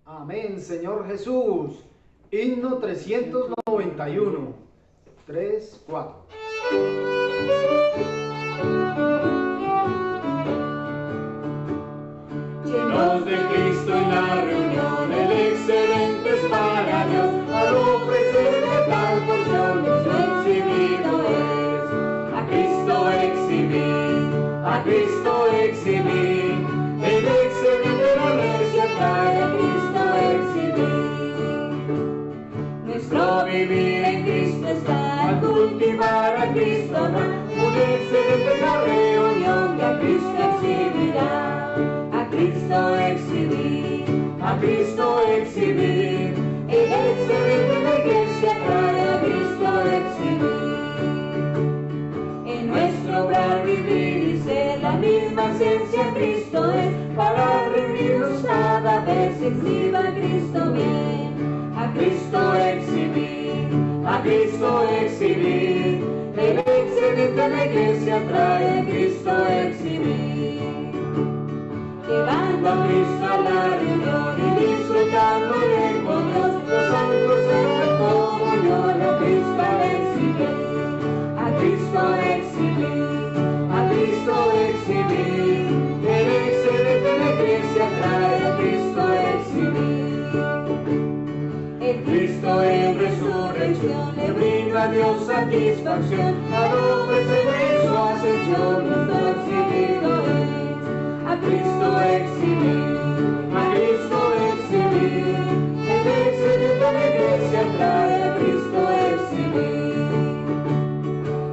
Amén, Señor Jesús. Himno 391. 3, 4. Llenos de Cristo en la reunión, el excelente es para Dios. Al ofrecerle tal porción, Cristo exhibido es. A Cristo exhibir, el excelente la iglesia trae a Cristo exhibir. Nuestro vivir en Cristo está, al cultivar a Cristo amar, un excelente en la reunión que a Cristo exhibirá. A Cristo exhibir, el excelente en la iglesia trae a Cristo exhibir. En nuestro obrar, vivir y ser la misma esencia Cristo es, para reunirnos cada vez exhiba a Cristo bien. A Cristo exhibir, el excelente en la iglesia trae a Cristo exhibir. Llevando a Cristo a la reunión y disfrutando de con Dios, los santos en la comunión, a Cristo exhibir. A Cristo exhibir, el excelente en la iglesia trae a Cristo exhibir. El Cristo en resurrección le brinda a Dios satisfacción, al ofrecerle su ascensión, Cristo exhibido es. A Cristo exhibir, el excelente en la iglesia trae a Cristo exhibir.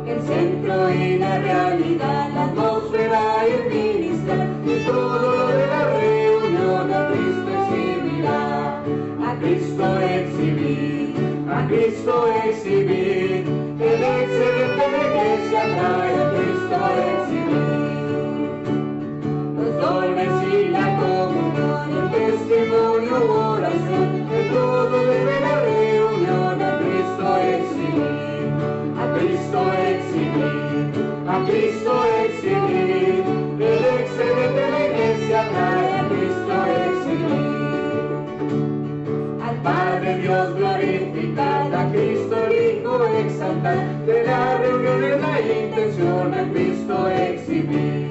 El centro y la realidad, la atmósfera y el ministrar, y todo lo de la reunión a Cristo exhibirá. A Cristo exhibir, el excelente en la iglesia trae a Cristo exhibir. Los dones y la comunión, el testimonio, oración, el todo de la reunión a Cristo exhibir. A Cristo exhibir, el excelente en la iglesia trae a Cristo exhibir. Al Padre Dios glorificar, a Cristo el Hijo exaltar, de la reunión es la intención a Cristo exhibir.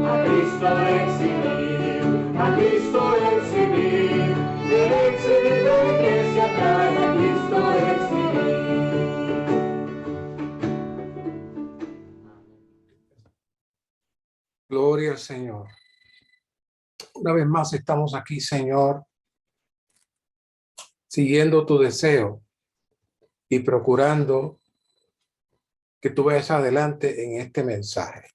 A Cristo exhibir, el excelente en la iglesia trae a Cristo exhibir. Gloria al Señor. Una vez más estamos aquí, Señor, siguiendo tu deseo y procurando que tú vayas adelante en este mensaje.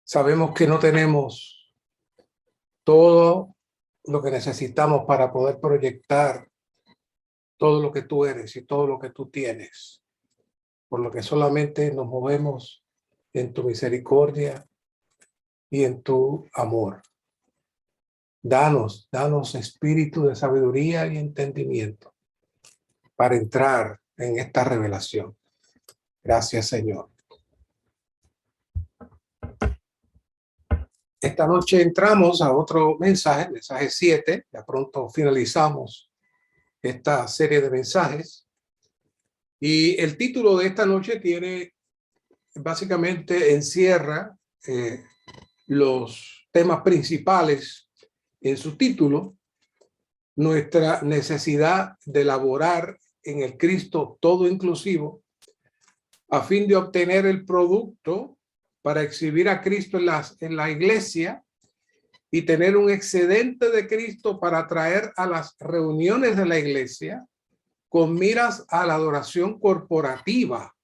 Sabemos que no tenemos todo lo que necesitamos para poder proyectar todo lo que tú eres y todo lo que tú tienes, por lo que solamente nos movemos en tu misericordia y en tu amor. Danos espíritu de sabiduría y entendimiento para entrar en esta revelación. Gracias, Señor. Esta noche entramos a otro mensaje, mensaje 7. Ya pronto finalizamos esta serie de mensajes. Y el título de esta noche básicamente encierra los temas principales en su título: nuestra necesidad de laborar en el Cristo todo inclusivo a fin de obtener el producto para exhibir a Cristo en la iglesia y tener un excedente de Cristo para traer a las reuniones de la iglesia con miras a la adoración corporativa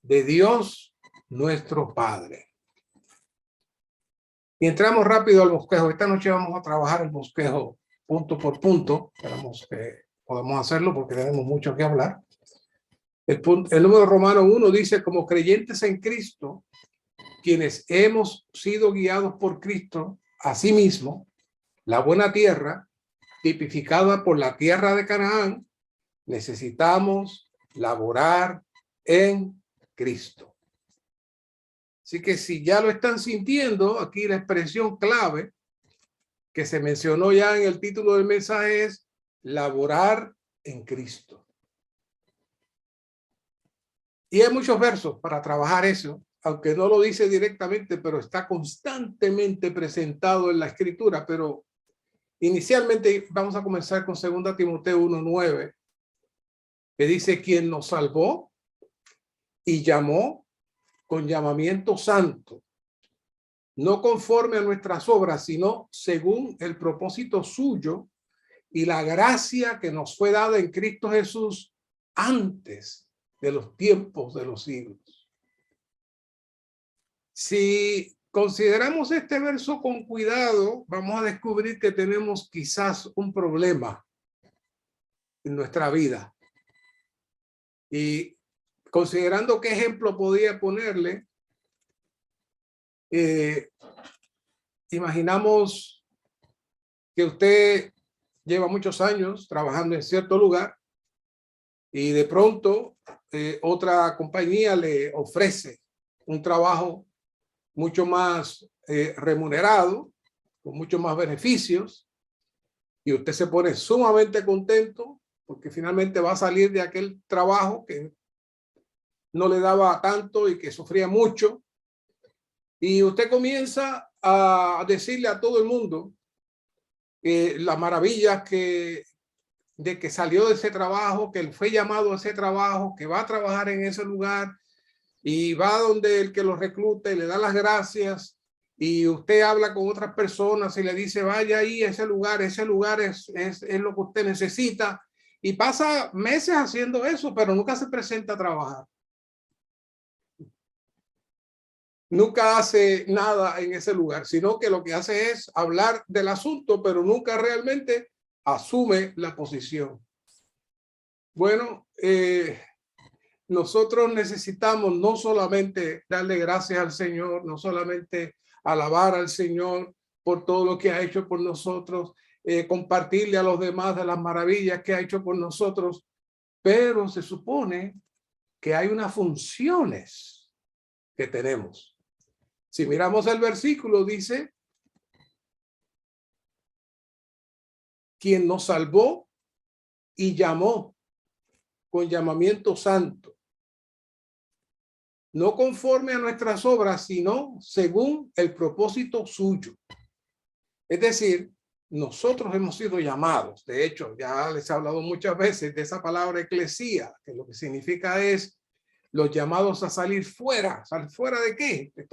de Dios nuestro Padre. Y entramos rápido al bosquejo. Esta noche vamos a trabajar el bosquejo punto por punto. Esperamos que podamos hacerlo porque tenemos mucho que hablar. El número romano 1 dice: como creyentes en Cristo, quienes hemos sido guiados por Cristo, asimismo, la buena tierra, tipificada por la tierra de Canaán, necesitamos laborar en Cristo. Así que si ya lo están sintiendo, aquí la expresión clave que se mencionó ya en el título del mensaje es laborar en Cristo. Y hay muchos versos para trabajar eso, aunque no lo dice directamente, pero está constantemente presentado en la escritura. Pero inicialmente vamos a comenzar con 2 Timoteo 1:9, que dice: quien nos salvó y llamó con llamamiento santo, no conforme a nuestras obras, sino según el propósito suyo y la gracia que nos fue dada en Cristo Jesús antes de los tiempos de los siglos. Si consideramos este verso con cuidado, vamos a descubrir que tenemos quizás un problema en nuestra vida. Y considerando qué ejemplo podía ponerle, imaginamos que usted lleva muchos años trabajando en cierto lugar y de pronto otra compañía le ofrece un trabajo mucho más remunerado, con muchos más beneficios, y usted se pone sumamente contento porque finalmente va a salir de aquel trabajo que no le daba tanto y que sufría mucho. Y usted comienza a decirle a todo el mundo las maravillas de que salió de ese trabajo, que él fue llamado a ese trabajo, que va a trabajar en ese lugar, y va donde el que lo reclute, le da las gracias, y usted habla con otras personas y le dice: vaya ahí, ese lugar es lo que usted necesita, y pasa meses haciendo eso, pero nunca se presenta a trabajar. Nunca hace nada en ese lugar, sino que lo que hace es hablar del asunto, pero nunca realmente asume la posición. Bueno, nosotros necesitamos no solamente darle gracias al Señor, no solamente alabar al Señor por todo lo que ha hecho por nosotros, compartirle a los demás de las maravillas que ha hecho por nosotros, pero se supone que hay unas funciones que tenemos. Si miramos el versículo, dice: quien nos salvó y llamó con llamamiento santo, no conforme a nuestras obras, sino según el propósito suyo. Es decir, nosotros hemos sido llamados. De hecho, ya les he hablado muchas veces de esa palabra eclesía, que lo que significa es los llamados a salir fuera. ¿Salir fuera de qué? De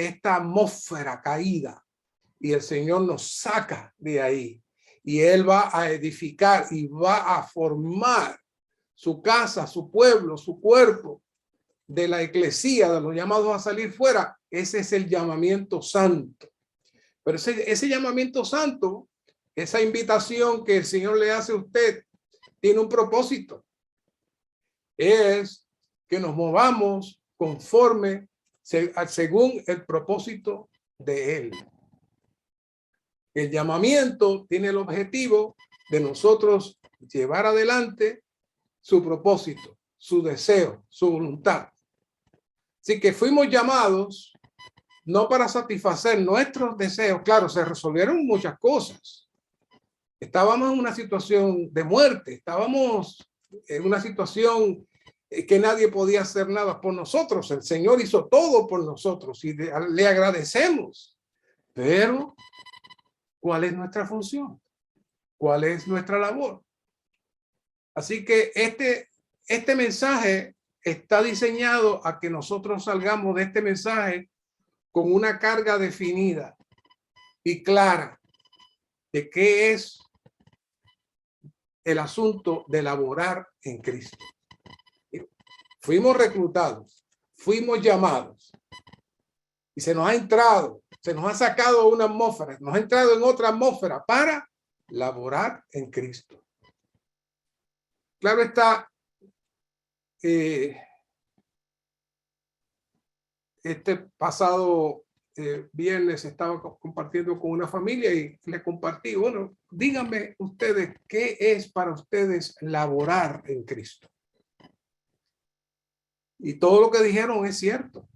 esta atmósfera caída. Y el Señor nos saca de ahí. Y Él va a edificar y va a formar su casa, su pueblo, su cuerpo, de la eclesía, de los llamados a salir fuera. Ese es el llamamiento santo. Pero ese llamamiento santo, esa invitación que el Señor le hace a usted, tiene un propósito. Es que nos movamos conforme, según el propósito de Él. El llamamiento tiene el objetivo de nosotros llevar adelante su propósito, su deseo, su voluntad. Así que fuimos llamados no para satisfacer nuestros deseos. Claro, se resolvieron muchas cosas. Estábamos en una situación de muerte, estábamos en una situación que nadie podía hacer nada por nosotros. El Señor hizo todo por nosotros y le agradecemos. Pero, ¿cuál es nuestra función? ¿Cuál es nuestra labor? Así que este mensaje está diseñado a que nosotros salgamos de este mensaje con una carga definida y clara de qué es el asunto de laborar en Cristo. Fuimos reclutados, fuimos llamados y se nos ha sacado una atmósfera, nos ha entrado en otra atmósfera para laborar en Cristo. Claro está, este pasado viernes estaba compartiendo con una familia y le compartí: bueno, díganme ustedes, ¿qué es para ustedes laborar en Cristo? Y todo lo que dijeron es cierto.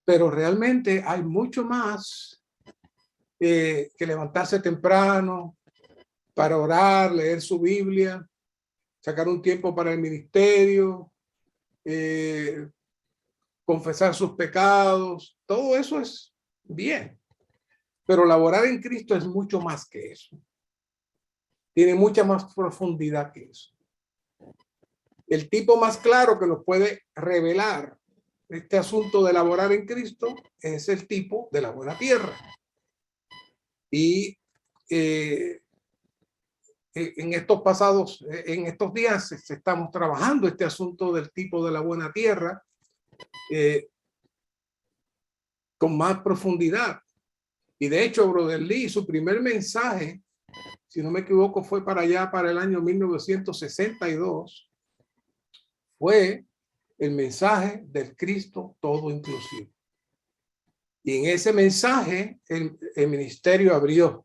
Pero realmente hay mucho más que levantarse temprano para orar, leer su Biblia, sacar un tiempo para el ministerio, confesar sus pecados. Todo eso es bien. Pero laborar en Cristo es mucho más que eso. Tiene mucha más profundidad que eso. El tipo más claro que nos puede revelar este asunto de laborar en Cristo es el tipo de la buena tierra. Y en estos días estamos trabajando este asunto del tipo de la buena tierra con más profundidad. Y de hecho, Brother Lee, su primer mensaje, si no me equivoco, fue para allá, para el año 1962, fue el mensaje del Cristo todo inclusivo. Y en ese mensaje, el ministerio abrió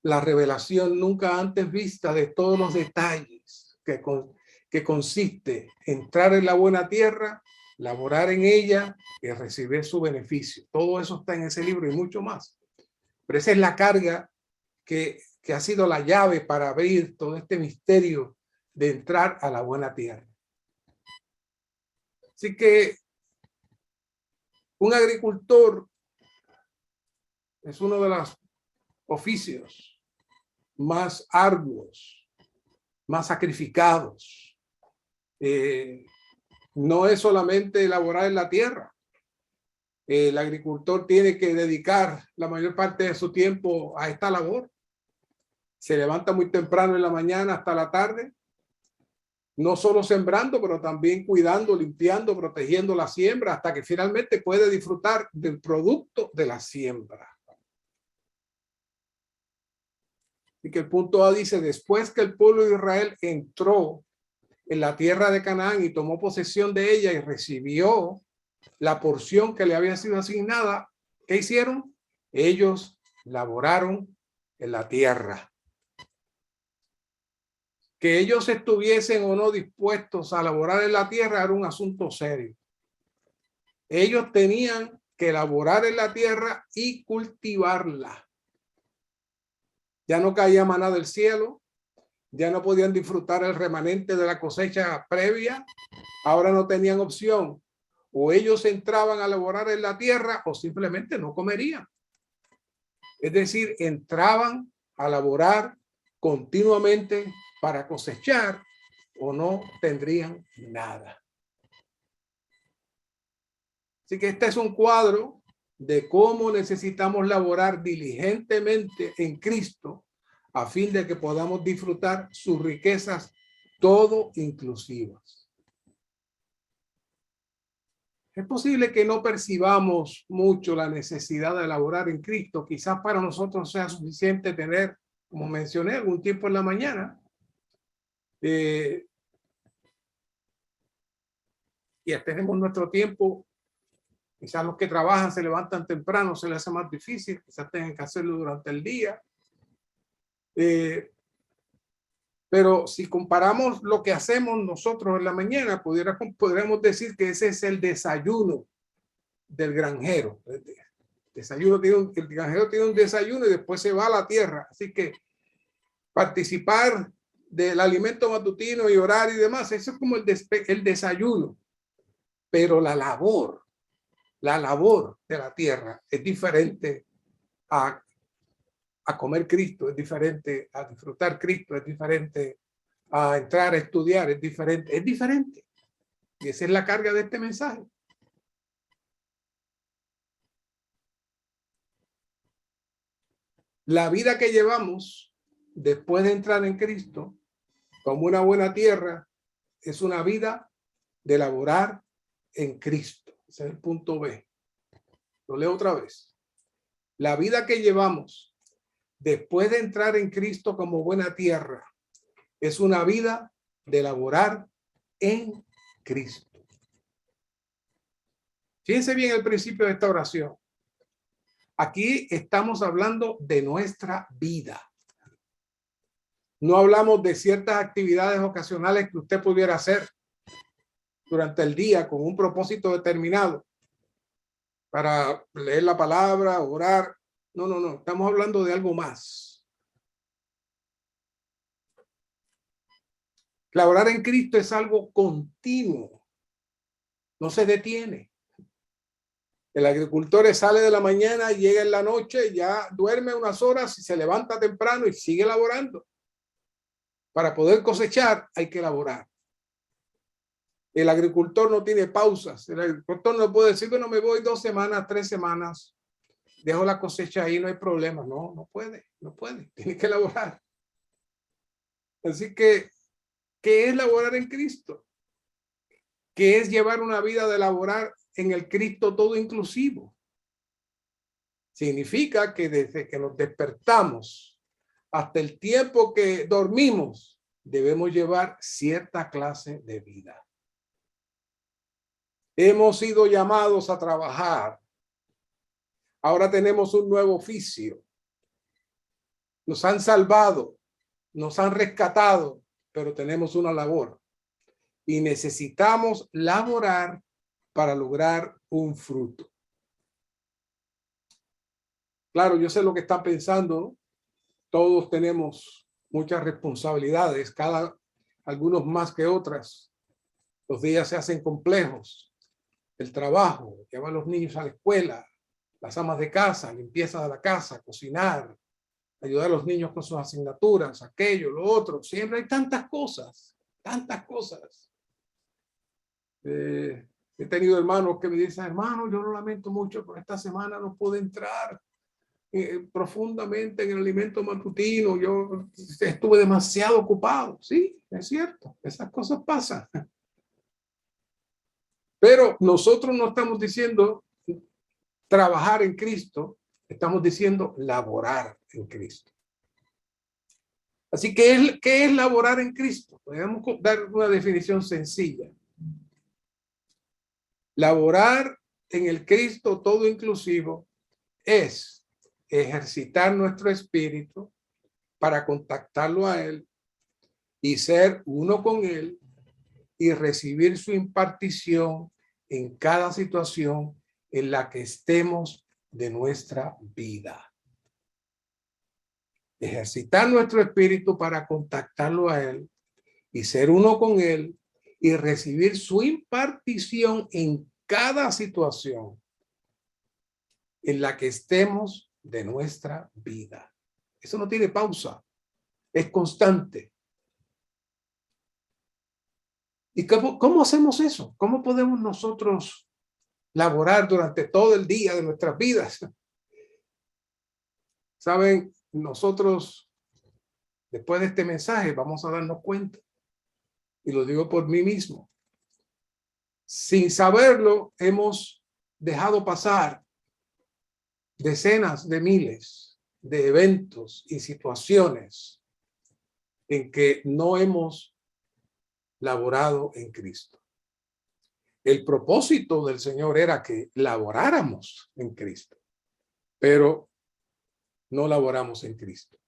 la revelación nunca antes vista de todos los detalles que consiste en entrar en la buena tierra, laborar en ella y recibir su beneficio. Todo eso está en ese libro y mucho más. Pero esa es la carga que ha sido la llave para abrir todo este misterio de entrar a la buena tierra. Así que un agricultor es uno de los oficios más arduos, más sacrificados. No es solamente laborar en la tierra. El agricultor tiene que dedicar la mayor parte de su tiempo a esta labor. Se levanta muy temprano en la mañana hasta la tarde, no solo sembrando, pero también cuidando, limpiando, protegiendo la siembra hasta que finalmente puede disfrutar del producto de la siembra. Y que el punto A dice, después que el pueblo de Israel entró en la tierra de Canaán y tomó posesión de ella y recibió la porción que le había sido asignada, ¿qué hicieron? Ellos laboraron en la tierra. Que ellos estuviesen o no dispuestos a laborar en la tierra era un asunto serio. Ellos tenían que laborar en la tierra y cultivarla. Ya no caía maná del cielo, ya no podían disfrutar el remanente de la cosecha previa, ahora no tenían opción. O ellos entraban a laborar en la tierra o simplemente no comerían. Es decir, entraban a laborar continuamente para cosechar o no tendrían nada. Así que este es un cuadro de cómo necesitamos laborar diligentemente en Cristo a fin de que podamos disfrutar sus riquezas todo inclusivas. Es posible que no percibamos mucho la necesidad de laborar en Cristo. Quizás para nosotros sea suficiente tener, como mencioné, algún tiempo en la mañana. Y ya tenemos nuestro tiempo. Quizás los que trabajan se levantan temprano, se les hace más difícil. Quizás tengan que hacerlo durante el día. Pero si comparamos lo que hacemos nosotros en la mañana, podríamos decir que ese es el desayuno del granjero. El granjero tiene un desayuno y después se va a la tierra. Así que participar del alimento matutino y orar y demás, eso es como el desayuno. Pero la labor de la tierra es diferente a comer Cristo, es diferente a disfrutar Cristo, es diferente a entrar a estudiar, es diferente. Y esa es la carga de este mensaje. La vida que llevamos después de entrar en Cristo, como una buena tierra, es una vida de laborar en Cristo. Ese es el punto B. Lo leo otra vez. La vida que llevamos después de entrar en Cristo como buena tierra es una vida de laborar en Cristo. Fíjense bien el principio de esta oración. Aquí estamos hablando de nuestra vida. No hablamos de ciertas actividades ocasionales que usted pudiera hacer durante el día con un propósito determinado. para leer la palabra, orar. No, no, no. Estamos hablando de algo más. Laborar en Cristo es algo continuo. No se detiene. El agricultor sale de la mañana, llega en la noche, ya duerme unas horas y se levanta temprano y sigue laborando. Para poder cosechar hay que laborar. El agricultor no tiene pausas. El agricultor no puede decir, bueno, me voy 2 semanas, 3 semanas, dejo la cosecha ahí, no hay problema. No, no puede, no puede. Tiene que laborar. Así que, ¿qué es laborar en Cristo? ¿Qué es llevar una vida de laborar en el Cristo todo inclusivo? Significa que desde que nos despertamos hasta el tiempo que dormimos, debemos llevar cierta clase de vida. Hemos sido llamados a trabajar. Ahora tenemos un nuevo oficio. Nos han salvado, nos han rescatado, pero tenemos una labor. Y necesitamos laborar para lograr un fruto. Claro, yo sé lo que están pensando. Todos tenemos muchas responsabilidades, algunos más que otras. Los días se hacen complejos. El trabajo, llevar a los niños a la escuela, las amas de casa, limpieza de la casa, cocinar, ayudar a los niños con sus asignaturas, aquello, lo otro. Siempre hay tantas cosas, tantas cosas. He tenido hermanos que me dicen, hermano, yo lo lamento mucho, pero esta semana no pude entrar profundamente en el alimento matutino. Yo estuve demasiado ocupado. Sí, es cierto, esas cosas pasan. Pero nosotros no estamos diciendo trabajar en Cristo, estamos diciendo laborar en Cristo. Así que, ¿qué es laborar en Cristo? Podemos dar una definición sencilla. Laborar en el Cristo todo inclusivo es ejercitar nuestro espíritu para contactarlo a Él y ser uno con Él y recibir su impartición en cada situación en la que estemos de nuestra vida. Ejercitar nuestro espíritu para contactarlo a Él y ser uno con Él y recibir su impartición en cada situación en la que estemos de nuestra vida. Eso no tiene pausa, es constante. ¿Y cómo hacemos eso? ¿Cómo podemos nosotros laborar durante todo el día de nuestras vidas? Saben, nosotros, después de este mensaje, vamos a darnos cuenta, y lo digo por mí mismo, sin saberlo, hemos dejado pasar decenas de miles de eventos y situaciones en que no hemos laborado en Cristo. El propósito del Señor era que laboráramos en Cristo, pero no laboramos en Cristo.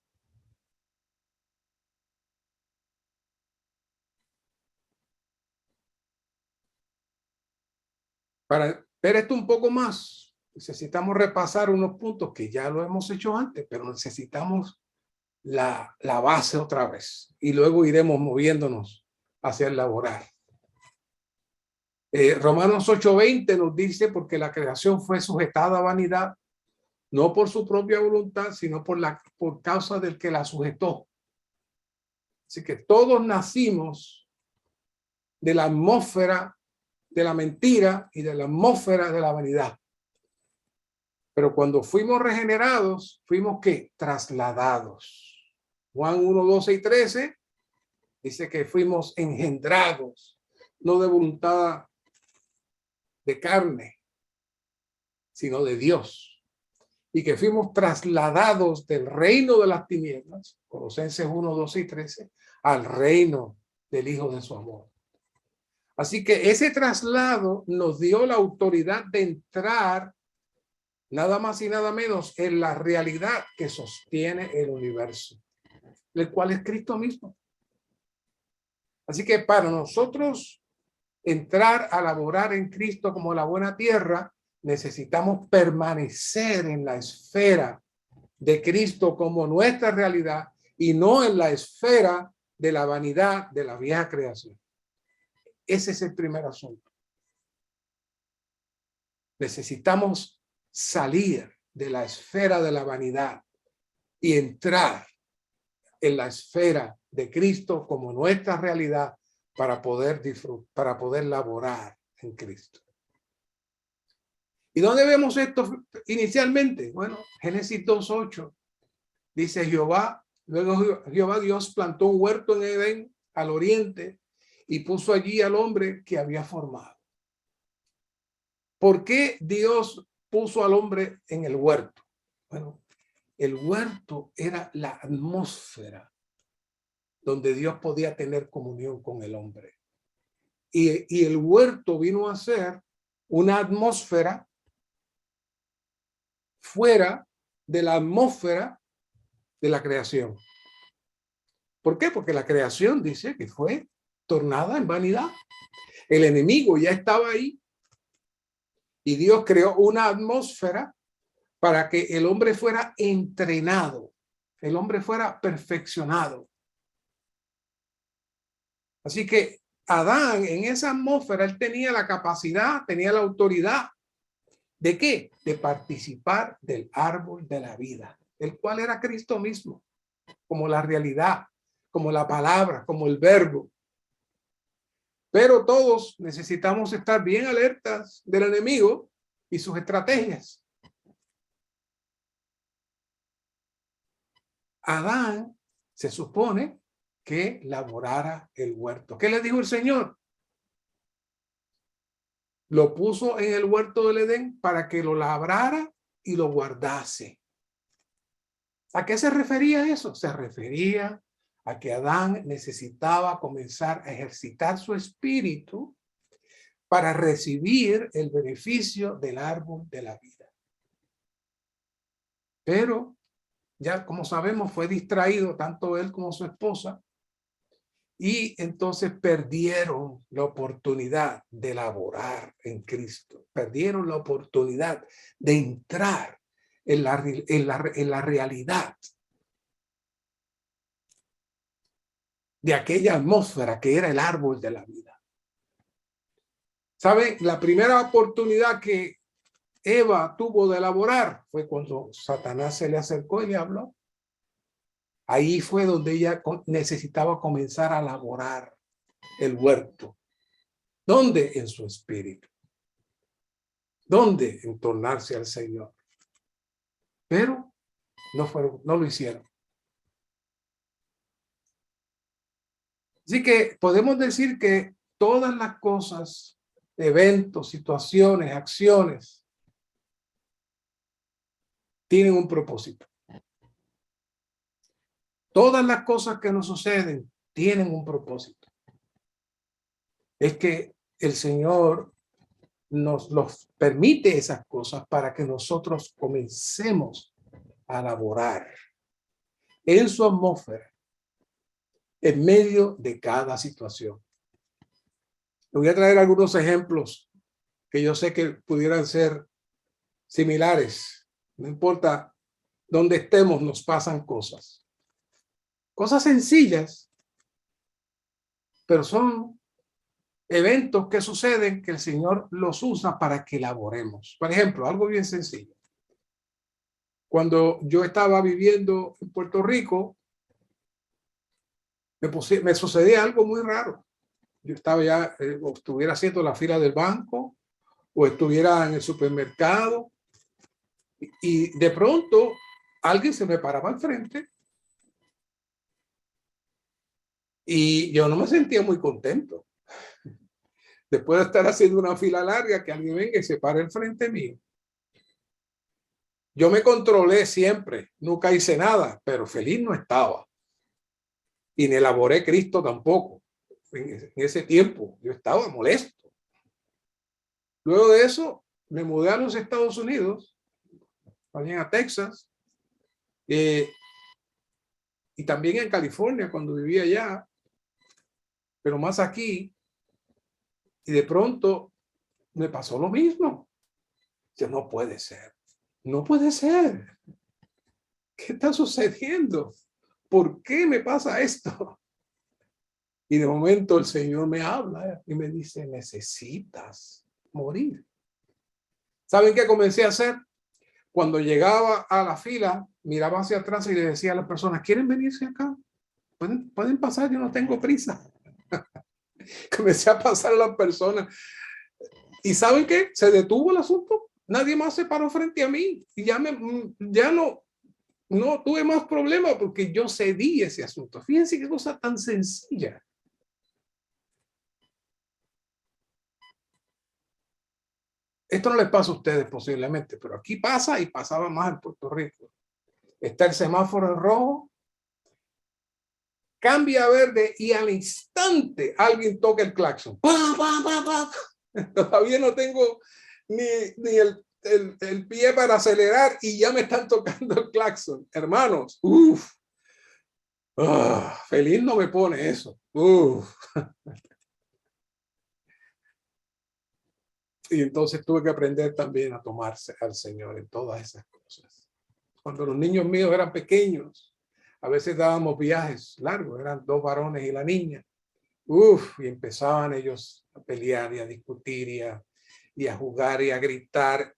Para ver esto un poco más, necesitamos repasar unos puntos que ya lo hemos hecho antes, pero necesitamos la base otra vez y luego iremos moviéndonos hacia el laborar. Romanos 8:20 nos dice, porque la creación fue sujetada a vanidad, no por su propia voluntad, sino por causa del que la sujetó. Así que todos nacimos de la atmósfera de la mentira y de la atmósfera de la vanidad. Pero cuando fuimos regenerados, fuimos ¿qué? Trasladados. Juan 1:12 y 13 dice que fuimos engendrados, no de voluntad de carne, sino de Dios. Y que fuimos trasladados del reino de las tinieblas, Colosenses 1:12 y 13, al reino del Hijo de su amor. Así que ese traslado nos dio la autoridad de entrar nada más y nada menos en la realidad que sostiene el universo, el cual es Cristo mismo. Así que para nosotros entrar a laborar en Cristo como la buena tierra, necesitamos permanecer en la esfera de Cristo como nuestra realidad y no en la esfera de la vanidad de la vieja creación. Ese es el primer asunto. Necesitamos salir de la esfera de la vanidad y entrar en la esfera de Cristo como nuestra realidad para poder disfrutar, para poder laborar en Cristo. ¿Y dónde vemos esto inicialmente? Bueno, Génesis 2:8 dice luego Jehová Dios plantó un huerto en Edén al oriente y puso allí al hombre que había formado. ¿Por qué Dios puso al hombre en el huerto? Bueno, el huerto era la atmósfera donde Dios podía tener comunión con el hombre. Y el huerto vino a ser una atmósfera fuera de la atmósfera de la creación. ¿Por qué? Porque la creación dice que fue tornada en vanidad. El enemigo ya estaba ahí y Dios creó una atmósfera para que el hombre fuera entrenado, el hombre fuera perfeccionado. Así que Adán en esa atmósfera, él tenía la capacidad, tenía la autoridad. ¿De qué? De participar del árbol de la vida, el cual era Cristo mismo, como la realidad, como la palabra, como el verbo. Pero todos necesitamos estar bien alertas del enemigo y sus estrategias. Adán se supone que laborara el huerto. ¿Qué le dijo el Señor? Lo puso en el huerto del Edén para que lo labrara y lo guardase. ¿A qué se refería eso? Se refería a que Adán necesitaba comenzar a ejercitar su espíritu para recibir el beneficio del árbol de la vida. Pero ya, como sabemos, fue distraído tanto él como su esposa y entonces perdieron la oportunidad de laborar en Cristo. Perdieron la oportunidad de entrar en la realidad de aquella atmósfera que era el árbol de la vida. ¿Saben? La primera oportunidad que Eva tuvo de laborar fue cuando Satanás se le acercó y le habló. Ahí fue donde ella necesitaba comenzar a laborar el huerto. ¿Dónde? En su espíritu. ¿Dónde? En tornarse al Señor. Pero no lo hicieron. Así que podemos decir que todas las cosas, eventos, situaciones, acciones, tienen un propósito. Todas las cosas que nos suceden tienen un propósito. Es que el Señor nos los permite esas cosas para que nosotros comencemos a laborar en su atmósfera, en medio de cada situación. Le voy a traer algunos ejemplos que yo sé que pudieran ser similares. No importa dónde estemos, nos pasan cosas. Cosas sencillas, pero son eventos que suceden que el Señor los usa para que laboremos. Por ejemplo, algo bien sencillo. Cuando yo estaba viviendo en Puerto Rico, me sucedía algo muy raro. Yo estaba ya, o estuviera haciendo la fila del banco, o estuviera en el supermercado, y de pronto alguien se me paraba al frente y yo no me sentía muy contento. Después de estar haciendo una fila larga, que alguien venga y se pare al frente mío. Yo me controlé siempre, nunca hice nada, pero feliz no estaba. Y ni elaboré Cristo tampoco. En ese tiempo yo estaba molesto. Luego de eso me mudé a los Estados Unidos, también a Texas, y también en California cuando vivía allá, pero más aquí. Y de pronto me pasó lo mismo. Yo, no puede ser. No puede ser. ¿Qué está sucediendo? ¿Por qué me pasa esto? Y de momento el Señor me habla y me dice, necesitas morir. ¿Saben qué comencé a hacer? Cuando llegaba a la fila, miraba hacia atrás y le decía a las personas, ¿quieren venirse acá? Pueden pasar, yo no tengo prisa. Comencé a pasar a las personas. ¿Y saben qué? Se detuvo el asunto. Nadie más se paró frente a mí. Y ya no tuve más problemas porque yo cedí ese asunto. Fíjense qué cosa tan sencilla. Esto no les pasa a ustedes posiblemente, pero aquí pasa y pasaba más en Puerto Rico. Está el semáforo en rojo, cambia a verde y al instante alguien toca el claxon. ¡Pam, pam, pam, pam! Todavía no tengo ni el pie para acelerar y ya me están tocando el claxon. Hermanos, feliz no me pone eso. Y entonces tuve que aprender también a tomarse al Señor en todas esas cosas. Cuando los niños míos eran pequeños, a veces dábamos viajes largos, eran 2 varones y la niña. Y empezaban ellos a pelear y a discutir y a jugar y a gritar.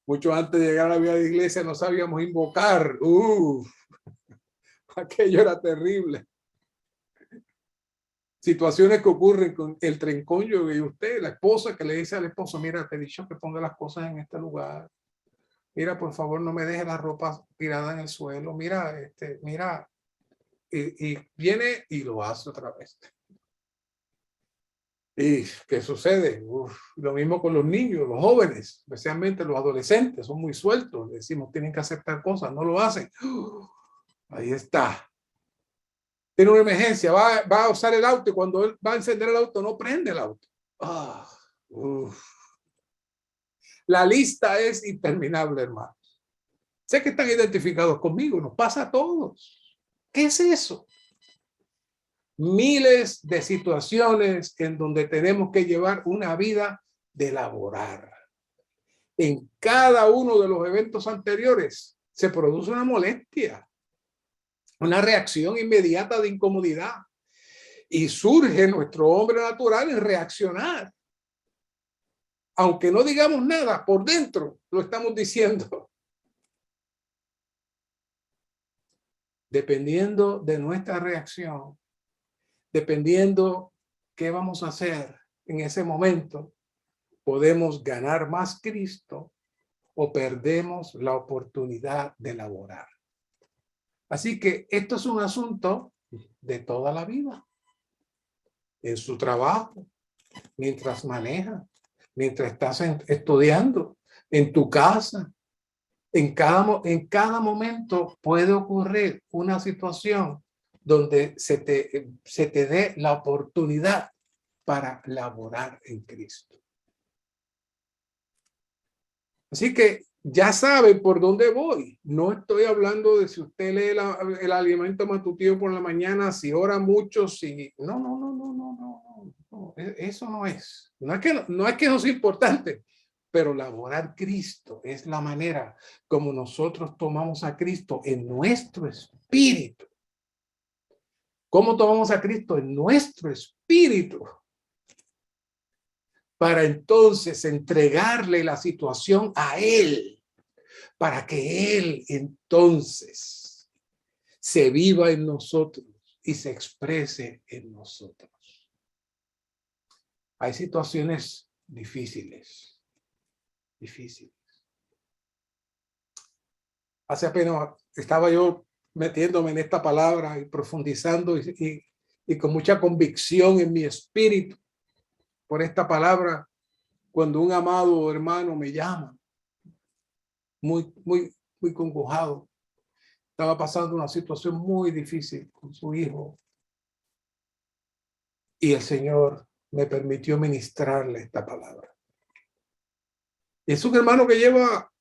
Mucho antes de llegar a la vida de iglesia no sabíamos invocar. Aquello era terrible. Situaciones que ocurren con el trencónyuge y usted, la esposa que le dice al esposo, mira, te he dicho que ponga las cosas en este lugar. Mira, por favor, no me deje la ropa tirada en el suelo. Mira, mira. Y viene y lo hace otra vez. ¿Y qué sucede? Lo mismo con los niños, los jóvenes, especialmente los adolescentes, son muy sueltos. Les decimos, tienen que aceptar cosas, no lo hacen. Ahí está. Tiene una emergencia, va a usar el auto y cuando él va a encender el auto, no prende el auto. La lista es interminable, hermanos. Sé que están identificados conmigo, nos pasa a todos. ¿Qué es eso? Miles de situaciones en donde tenemos que llevar una vida de laborar. En cada uno de los eventos anteriores se produce una molestia, una reacción inmediata de incomodidad y surge nuestro hombre natural en reaccionar. Aunque no digamos nada, por dentro lo estamos diciendo. Dependiendo de nuestra reacción, dependiendo qué vamos a hacer en ese momento, podemos ganar más Cristo o perdemos la oportunidad de laborar. Así que esto es un asunto de toda la vida. En su trabajo, mientras maneja, mientras estás estudiando, en tu casa, en cada momento puede ocurrir una situación donde se te dé la oportunidad para laborar en Cristo. Así que ya sabe por dónde voy. No estoy hablando de si usted lee el alimento matutino por la mañana, si ora mucho, si... No, eso no es. No es que no sea importante, pero laborar Cristo es la manera como nosotros tomamos a Cristo en nuestro espíritu. ¿Cómo tomamos a Cristo en nuestro espíritu? Para entonces entregarle la situación a Él, para que Él entonces se viva en nosotros y se exprese en nosotros. Hay situaciones difíciles. Hace apenas estaba yo metiéndome en esta palabra y profundizando y con mucha convicción en mi espíritu por esta palabra, cuando un amado hermano me llama, muy congojado. Estaba pasando una situación muy difícil con su hijo. Y el Señor me permitió ministrarle esta palabra. Es un hermano que lleva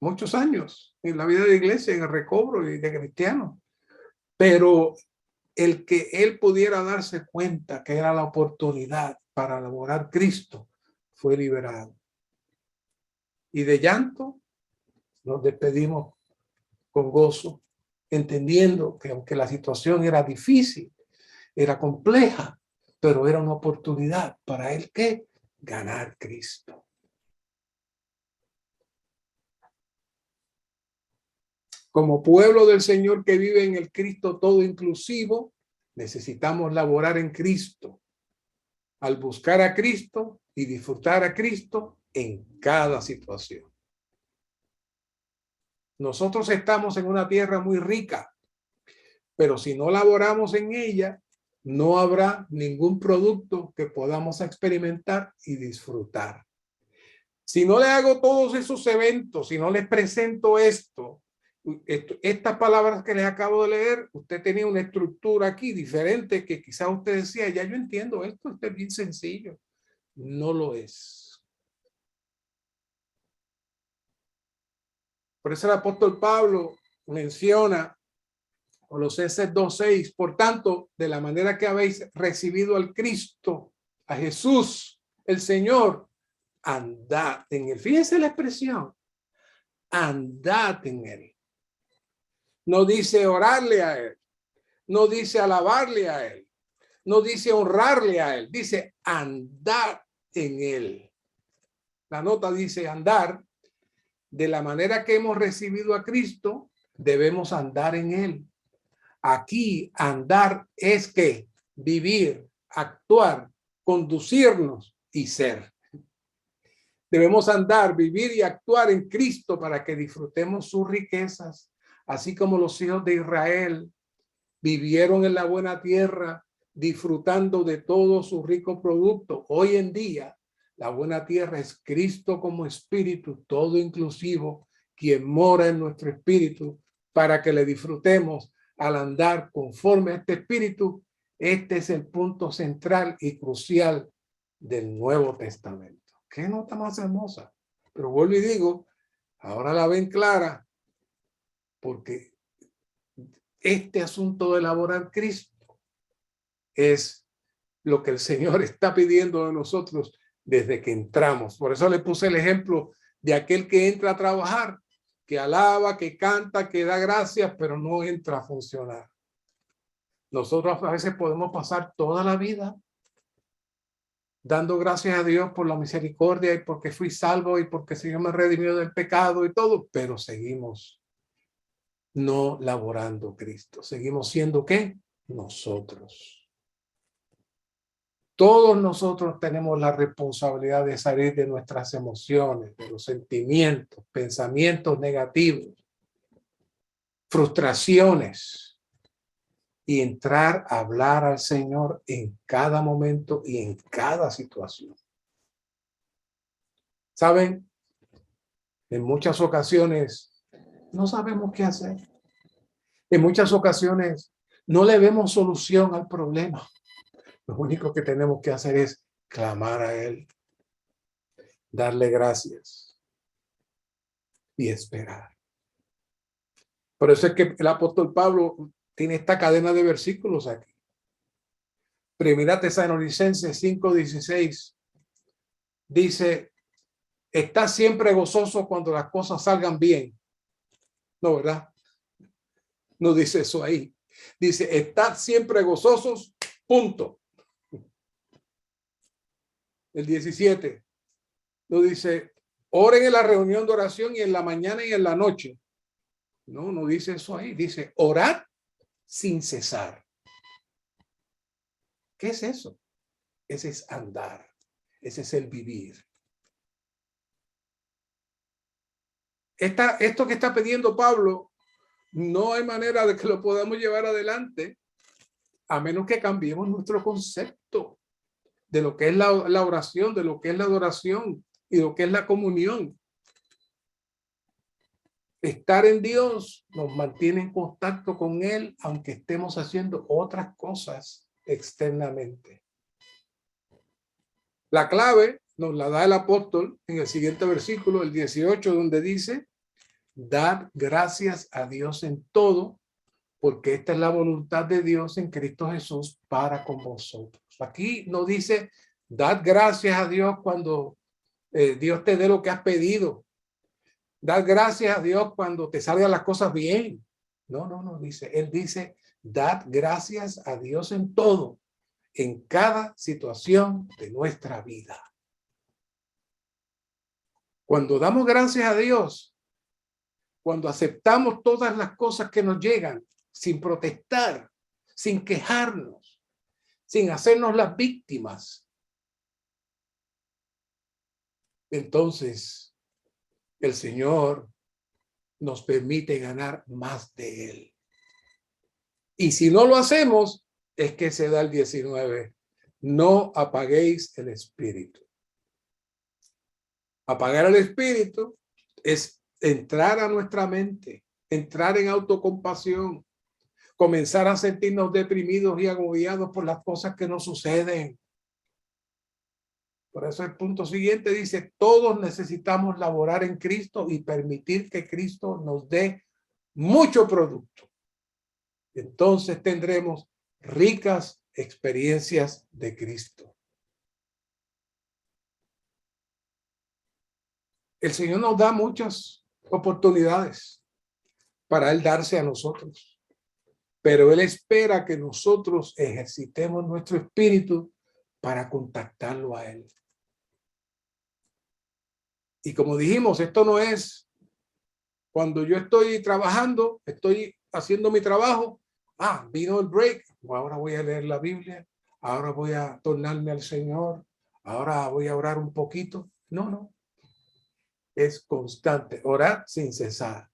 muchos años en la vida de iglesia, en el recobro y de cristiano. Pero el que él pudiera darse cuenta que era la oportunidad para laborar Cristo, fue liberado. Y de llanto nos despedimos con gozo, entendiendo que aunque la situación era difícil, era compleja, pero era una oportunidad para él que ganar Cristo. Como pueblo del Señor que vive en el Cristo todo inclusivo, necesitamos laborar en Cristo, al buscar a Cristo y disfrutar a Cristo en cada situación. Nosotros estamos en una tierra muy rica, pero si no laboramos en ella, no habrá ningún producto que podamos experimentar y disfrutar. Si no le hago todos esos eventos, si no les presento estas palabras que les acabo de leer, usted tenía una estructura aquí diferente que quizás usted decía, ya yo entiendo esto es bien sencillo. No lo es. Por eso el apóstol Pablo menciona Colosenses 2:6, por tanto, de la manera que habéis recibido al Cristo, a Jesús, el Señor, andad en él. Fíjense la expresión, andad en él. No dice orarle a él, no dice alabarle a él, no dice honrarle a él, dice andar en él. La nota dice andar. De la manera que hemos recibido a Cristo, debemos andar en él. Aquí andar es que vivir, actuar, conducirnos y ser. Debemos andar, vivir y actuar en Cristo para que disfrutemos sus riquezas, así como los hijos de Israel vivieron en la buena tierra, disfrutando de todo su rico producto. Hoy en día, la buena tierra es Cristo como espíritu, todo inclusivo, quien mora en nuestro espíritu, para que le disfrutemos al andar conforme a este espíritu. Este es el punto central y crucial del Nuevo Testamento. ¿Qué nota más hermosa? Pero vuelvo y digo, ahora la ven clara, porque este asunto de elaborar Cristo es lo que el Señor está pidiendo de nosotros desde que entramos. Por eso le puse el ejemplo de aquel que entra a trabajar, que alaba, que canta, que da gracias, pero no entra a funcionar. Nosotros a veces podemos pasar toda la vida dando gracias a Dios por la misericordia y porque fui salvo y porque el Señor me redimió del pecado y todo, pero seguimos no laborando Cristo. Seguimos siendo ¿qué? Nosotros. Todos nosotros tenemos la responsabilidad de salir de nuestras emociones, de los sentimientos, pensamientos negativos, frustraciones y entrar a hablar al Señor en cada momento y en cada situación. ¿Saben? En muchas ocasiones no sabemos qué hacer. En muchas ocasiones no le vemos solución al problema. Lo único que tenemos que hacer es clamar a Él, darle gracias y esperar. Por eso es que el apóstol Pablo tiene esta cadena de versículos aquí. Primera Tesalonicenses 5:16 dice, está siempre gozoso cuando las cosas salgan bien. No, ¿verdad? No dice eso ahí. Dice, estad siempre gozosos, punto. El 17 lo dice, oren en la reunión de oración y en la mañana y en la noche. No, no dice eso ahí. Dice, orad sin cesar. ¿Qué es eso? Ese es andar. Ese es el vivir. Esto que está pidiendo Pablo, no hay manera de que lo podamos llevar adelante a menos que cambiemos nuestro concepto de lo que es la oración, de lo que es la adoración y de lo que es la comunión. Estar en Dios nos mantiene en contacto con Él, aunque estemos haciendo otras cosas externamente. La clave nos la da el apóstol en el siguiente versículo, el 18, donde dice, dad gracias a Dios en todo, porque esta es la voluntad de Dios en Cristo Jesús para con vosotros. Aquí no dice, dad gracias a Dios cuando Dios te dé lo que has pedido. Dad gracias a Dios cuando te salgan las cosas bien. No, dice. Él dice, dad gracias a Dios en todo, en cada situación de nuestra vida. Cuando damos gracias a Dios, cuando aceptamos todas las cosas que nos llegan, sin protestar, sin quejarnos, sin hacernos las víctimas, entonces el Señor nos permite ganar más de Él. Y si no lo hacemos, es que se da el 19. No apaguéis el espíritu. Apagar el espíritu es entrar a nuestra mente, entrar en autocompasión, comenzar a sentirnos deprimidos y agobiados por las cosas que nos suceden. Por eso el punto siguiente dice, todos necesitamos laborar en Cristo y permitir que Cristo nos dé mucho producto. Entonces tendremos ricas experiencias de Cristo. El Señor nos da muchas oportunidades para Él darse a nosotros, pero Él espera que nosotros ejercitemos nuestro espíritu para contactarlo a Él. Y como dijimos, esto no es cuando yo estoy trabajando, estoy haciendo mi trabajo, vino el break, ahora voy a leer la Biblia, ahora voy a tornarme al Señor, ahora voy a orar un poquito. No. Es constante, orar sin cesar.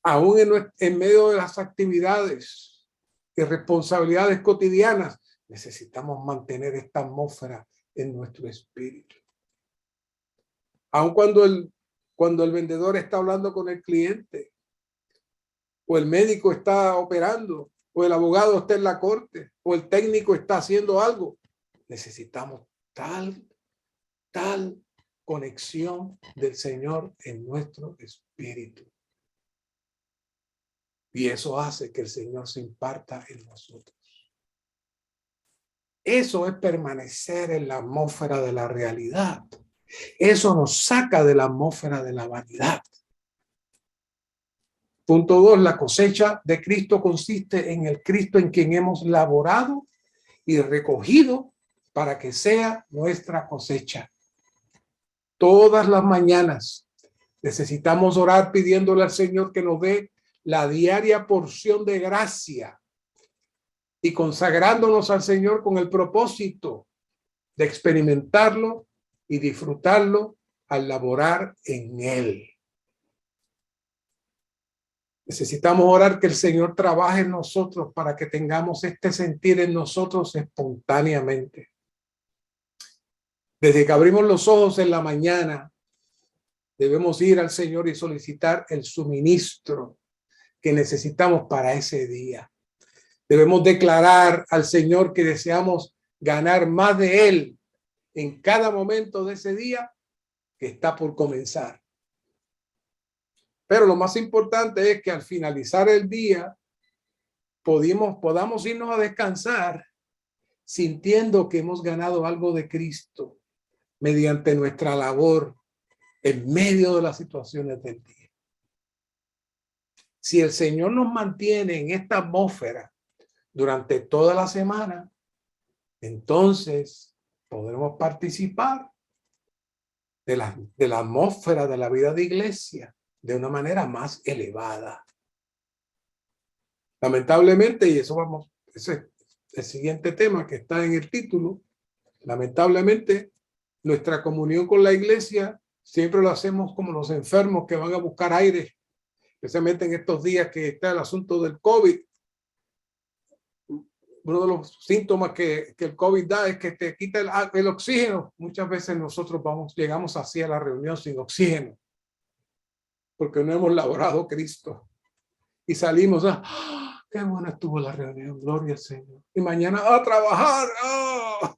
Aún en medio de las actividades y responsabilidades cotidianas, necesitamos mantener esta atmósfera en nuestro espíritu. Aun cuando el vendedor está hablando con el cliente, o el médico está operando, o el abogado está en la corte, o el técnico está haciendo algo, necesitamos tal conexión del Señor en nuestro espíritu. Y eso hace que el Señor se imparta en nosotros. Eso es permanecer en la atmósfera de la realidad. Eso nos saca de la atmósfera de la vanidad. Punto 2, la cosecha de Cristo consiste en el Cristo en quien hemos laborado y recogido para que sea nuestra cosecha. Todas las mañanas necesitamos orar pidiéndole al Señor que nos dé la diaria porción de gracia y consagrándonos al Señor con el propósito de experimentarlo y disfrutarlo al laborar en Él. Necesitamos orar que el Señor trabaje en nosotros para que tengamos este sentir en nosotros espontáneamente. Desde que abrimos los ojos en la mañana, debemos ir al Señor y solicitar el suministro que necesitamos para ese día. Debemos declarar al Señor que deseamos ganar más de Él en cada momento de ese día que está por comenzar. Pero lo más importante es que al finalizar el día podamos irnos a descansar sintiendo que hemos ganado algo de Cristo mediante nuestra labor en medio de las situaciones del día. Si el Señor nos mantiene en esta atmósfera durante toda la semana, entonces podremos participar de la atmósfera de la vida de iglesia de una manera más elevada. Lamentablemente, y ese es el siguiente tema que está en el título, lamentablemente nuestra comunión con la iglesia siempre lo hacemos como los enfermos que van a buscar aire, especialmente en estos días que está el asunto del COVID. Uno de los síntomas que el COVID da es que te quita el oxígeno. Muchas veces nosotros llegamos así a la reunión sin oxígeno, porque no hemos laborado Cristo. Y salimos, qué buena estuvo la reunión, gloria al Señor. Y mañana a trabajar,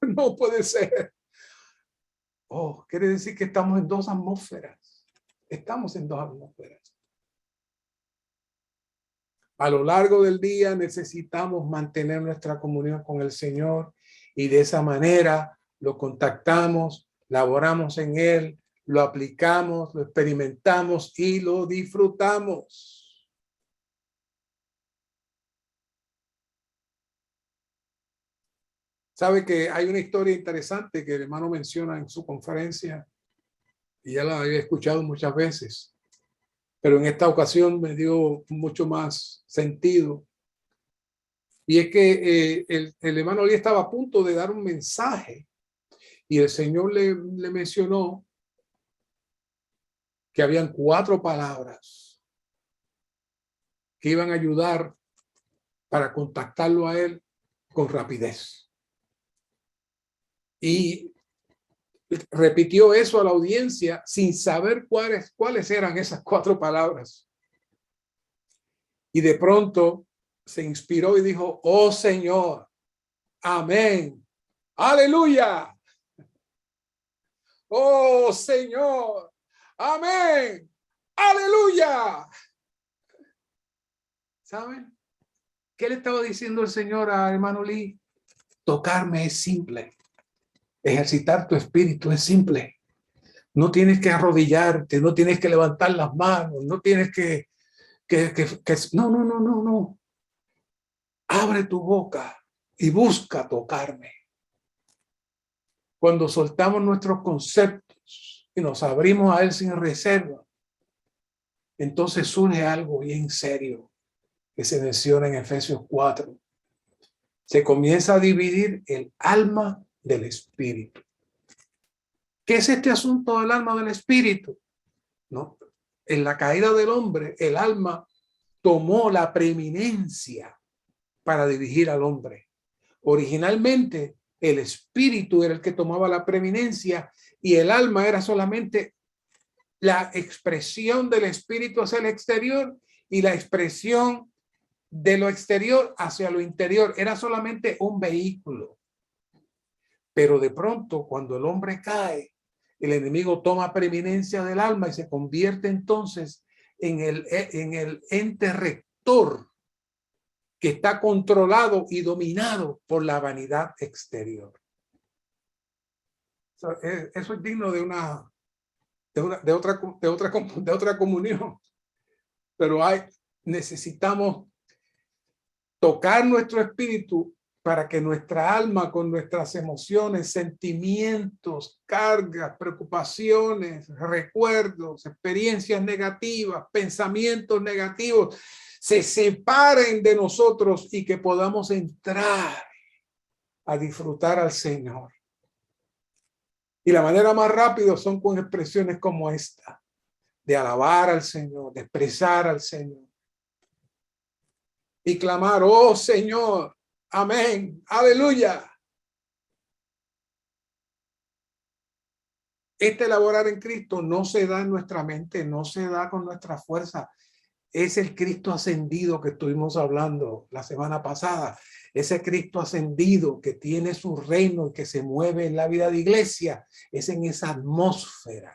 no puede ser. Quiere decir que estamos en dos atmósferas. Estamos en dos atmósferas. A lo largo del día necesitamos mantener nuestra comunión con el Señor y de esa manera lo contactamos, laboramos en Él, lo aplicamos, lo experimentamos y lo disfrutamos. Sabe que hay una historia interesante que el hermano menciona en su conferencia y ya la había escuchado muchas veces, pero en esta ocasión me dio mucho más sentido. Y es que el hermano Lee estaba a punto de dar un mensaje y el Señor le mencionó que habían 4 palabras que iban a ayudar para contactarlo a él con rapidez. Y repitió eso a la audiencia sin saber cuáles eran esas 4 palabras. Y de pronto se inspiró y dijo: oh Señor, amén, aleluya. Oh Señor, amén, aleluya. ¿Saben qué le estaba diciendo el Señor a hermano Lee? Tocarme es simple. Ejercitar tu espíritu es simple. No tienes que arrodillarte, no tienes que levantar las manos, no tienes que no. Abre tu boca y busca tocarme. Cuando soltamos nuestros conceptos y nos abrimos a Él sin reserva, entonces surge algo bien serio que se menciona en Efesios 4. Se comienza a dividir el alma del espíritu. ¿Qué es este asunto del alma del espíritu? ¿No? En la caída del hombre, el alma tomó la preeminencia para dirigir al hombre. Originalmente, el espíritu era el que tomaba la preeminencia y el alma era solamente la expresión del espíritu hacia el exterior y la expresión de lo exterior hacia lo interior. Era solamente un vehículo. Pero de pronto, cuando el hombre cae, el enemigo toma preeminencia del alma y se convierte entonces en el ente rector que está controlado y dominado por la vanidad exterior. Eso es digno de otra comunión. Pero necesitamos tocar nuestro espíritu para que nuestra alma, con nuestras emociones, sentimientos, cargas, preocupaciones, recuerdos, experiencias negativas, pensamientos negativos, se separen de nosotros y que podamos entrar a disfrutar al Señor. Y la manera más rápida son con expresiones como esta, de alabar al Señor, de expresar al Señor. Y clamar: oh Señor, amén, aleluya. Este laborar en Cristo no se da en nuestra mente, no se da con nuestra fuerza. Es el Cristo ascendido que estuvimos hablando la semana pasada. Ese Cristo ascendido que tiene su reino y que se mueve en la vida de iglesia. Es en esa atmósfera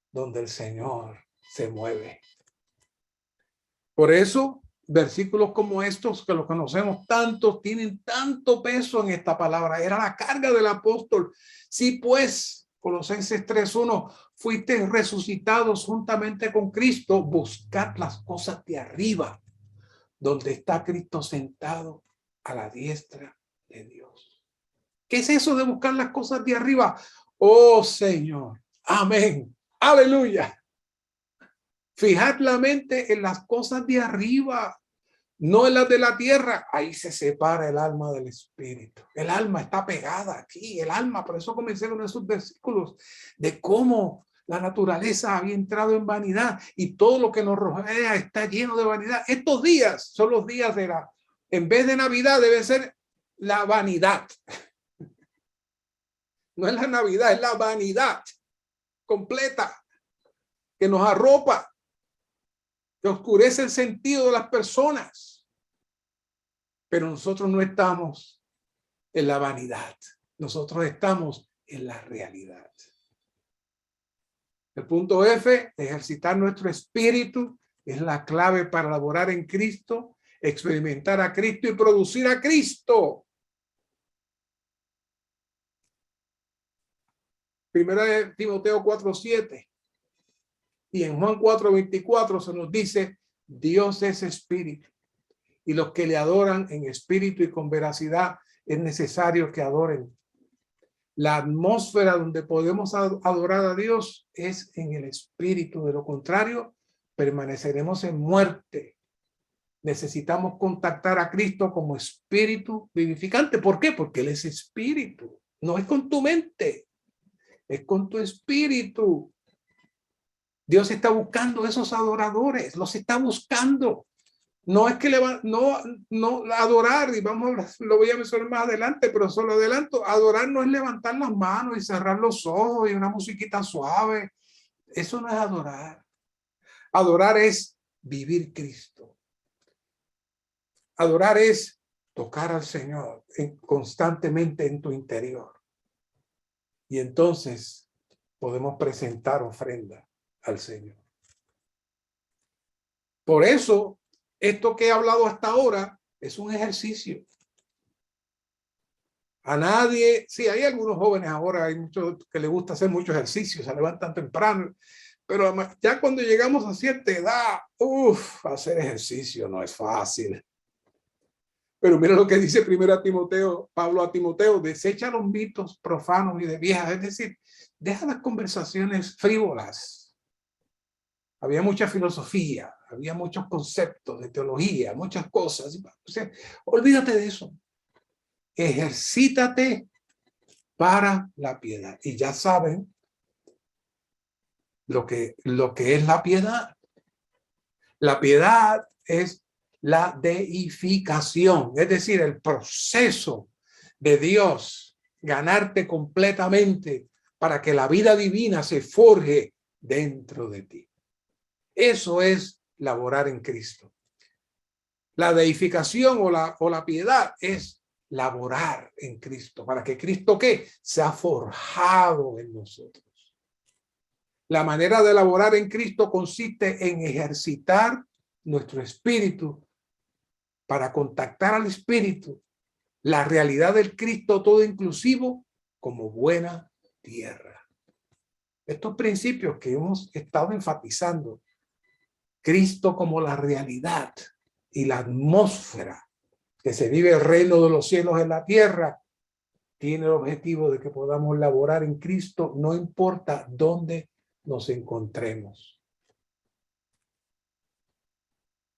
donde el Señor se mueve. Por eso, versículos como estos, que los conocemos tanto, tienen tanto peso en esta palabra. Era la carga del apóstol. Sí, pues, Colosenses 3:1, fuiste resucitados juntamente con Cristo, buscad las cosas de arriba, donde está Cristo sentado a la diestra de Dios. ¿Qué es eso de buscar las cosas de arriba? Oh Señor, amén, aleluya. Fijad la mente en las cosas de arriba, no en las de la tierra. Ahí se separa el alma del espíritu. El alma está pegada aquí, el alma. Por eso comencé con esos versículos de cómo la naturaleza había entrado en vanidad y todo lo que nos rodea está lleno de vanidad. Estos días son los días en vez de Navidad debe ser la vanidad. No es la Navidad, es la vanidad completa que nos arropa, que oscurece el sentido de las personas. Pero nosotros no estamos en la vanidad. Nosotros estamos en la realidad. El punto F, ejercitar nuestro espíritu es la clave para laborar en Cristo, experimentar a Cristo y producir a Cristo. Primera de Timoteo 4:7 y en Juan 4:24 se nos dice: Dios es espíritu y los que le adoran en espíritu y con veracidad es necesario que adoren. La atmósfera donde podemos adorar a Dios es en el espíritu. De lo contrario, permaneceremos en muerte. Necesitamos contactar a Cristo como espíritu vivificante. ¿Por qué? Porque Él es espíritu. No es con tu mente, es con tu espíritu. Dios está buscando esos adoradores, los está buscando. No es que no adorar, y lo voy a mencionar más adelante, pero solo adelanto, adorar no es levantar las manos y cerrar los ojos y una musiquita suave. Eso no es adorar. Adorar es vivir Cristo. Adorar es tocar al Señor constantemente en tu interior. Y entonces podemos presentar ofrenda al Señor. Por eso, esto que he hablado hasta ahora es un ejercicio. A nadie, sí, hay algunos jóvenes ahora, hay muchos que les gusta hacer mucho ejercicio, se levantan temprano, pero ya cuando llegamos a cierta edad, hacer ejercicio no es fácil. Pero mira lo que dice primero Pablo a Timoteo: desecha los mitos profanos y de viejas, es decir, deja las conversaciones frívolas. Había mucha filosofía, había muchos conceptos de teología, muchas cosas. O sea, olvídate de eso. Ejercítate para la piedad. Y ya saben lo que es la piedad. La piedad es la deificación, es decir, el proceso de Dios, ganarte completamente para que la vida divina se forje dentro de ti. Eso es laborar en Cristo. La deificación o la piedad es laborar en Cristo, para que Cristo ¿qué? Sea forjado en nosotros. La manera de laborar en Cristo consiste en ejercitar nuestro espíritu para contactar al espíritu, la realidad del Cristo todo inclusivo como buena tierra. Estos principios que hemos estado enfatizando, Cristo como la realidad y la atmósfera que se vive el reino de los cielos en la tierra, tiene el objetivo de que podamos laborar en Cristo, no importa dónde nos encontremos.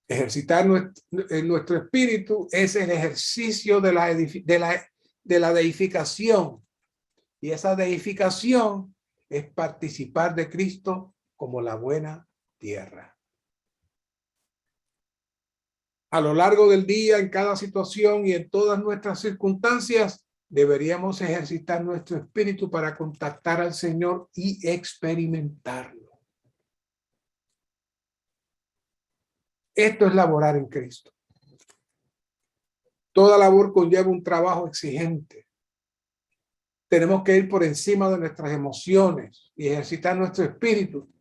Ejercitar nuestro espíritu es el ejercicio de la deificación. Y esa deificación es participar de Cristo como la buena tierra. A lo largo del día, en cada situación y en todas nuestras circunstancias, deberíamos ejercitar nuestro espíritu para contactar al Señor y experimentarlo. Esto es laborar en Cristo. Toda labor conlleva un trabajo exigente. Tenemos que ir por encima de nuestras emociones y ejercitar nuestro espíritu.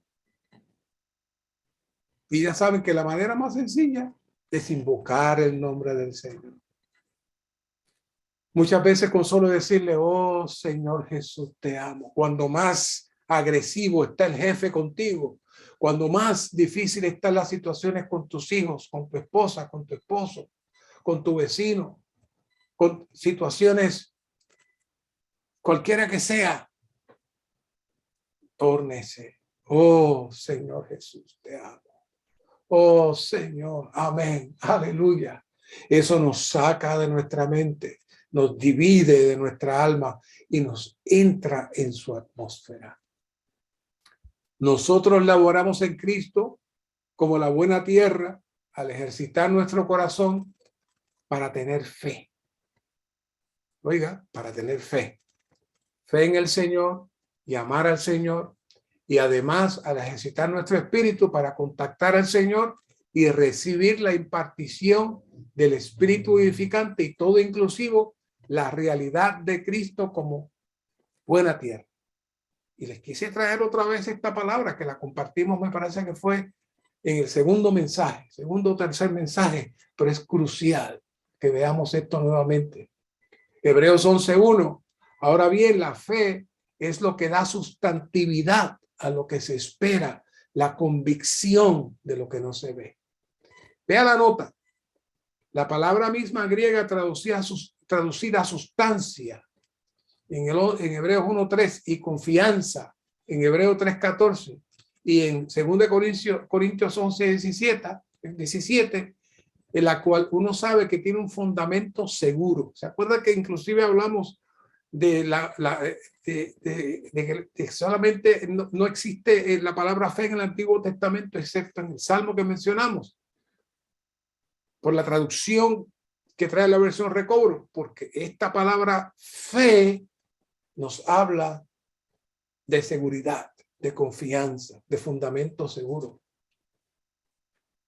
Y ya saben que la manera más sencilla es invocar el nombre del Señor. Muchas veces con solo decirle: oh Señor Jesús, te amo. Cuando más agresivo está el jefe contigo, cuando más difícil están las situaciones con tus hijos, con tu esposa, con tu esposo, con tu vecino, con situaciones cualquiera que sea, tórnese. Oh Señor Jesús, te amo. Oh Señor, amén, aleluya. Eso nos saca de nuestra mente, nos divide de nuestra alma y nos entra en su atmósfera. Nosotros laboramos en Cristo como la buena tierra al ejercitar nuestro corazón para tener fe. Oiga, para tener fe. Fe en el Señor y amar al Señor. Y además al ejercitar nuestro espíritu para contactar al Señor y recibir la impartición del Espíritu vivificante y todo inclusivo, la realidad de Cristo como buena tierra. Y les quise traer otra vez esta palabra que la compartimos, me parece que fue en el segundo mensaje, segundo o tercer mensaje, pero es crucial que veamos esto nuevamente. Hebreos 11:1. Ahora bien, la fe es lo que da sustantividad a lo que se espera, la convicción de lo que no se ve. Vea la nota. La palabra misma griega traducida a sustancia en Hebreos 1:3 y confianza en Hebreos 3:14 y en 2 Corintios 11:17, en la cual uno sabe que tiene un fundamento seguro. ¿Se acuerda que inclusive hablamos de que solamente no existe la palabra fe en el Antiguo Testamento, excepto en el Salmo que mencionamos, por la traducción que trae la versión Recobro, porque esta palabra fe nos habla de seguridad, de confianza, de fundamento seguro.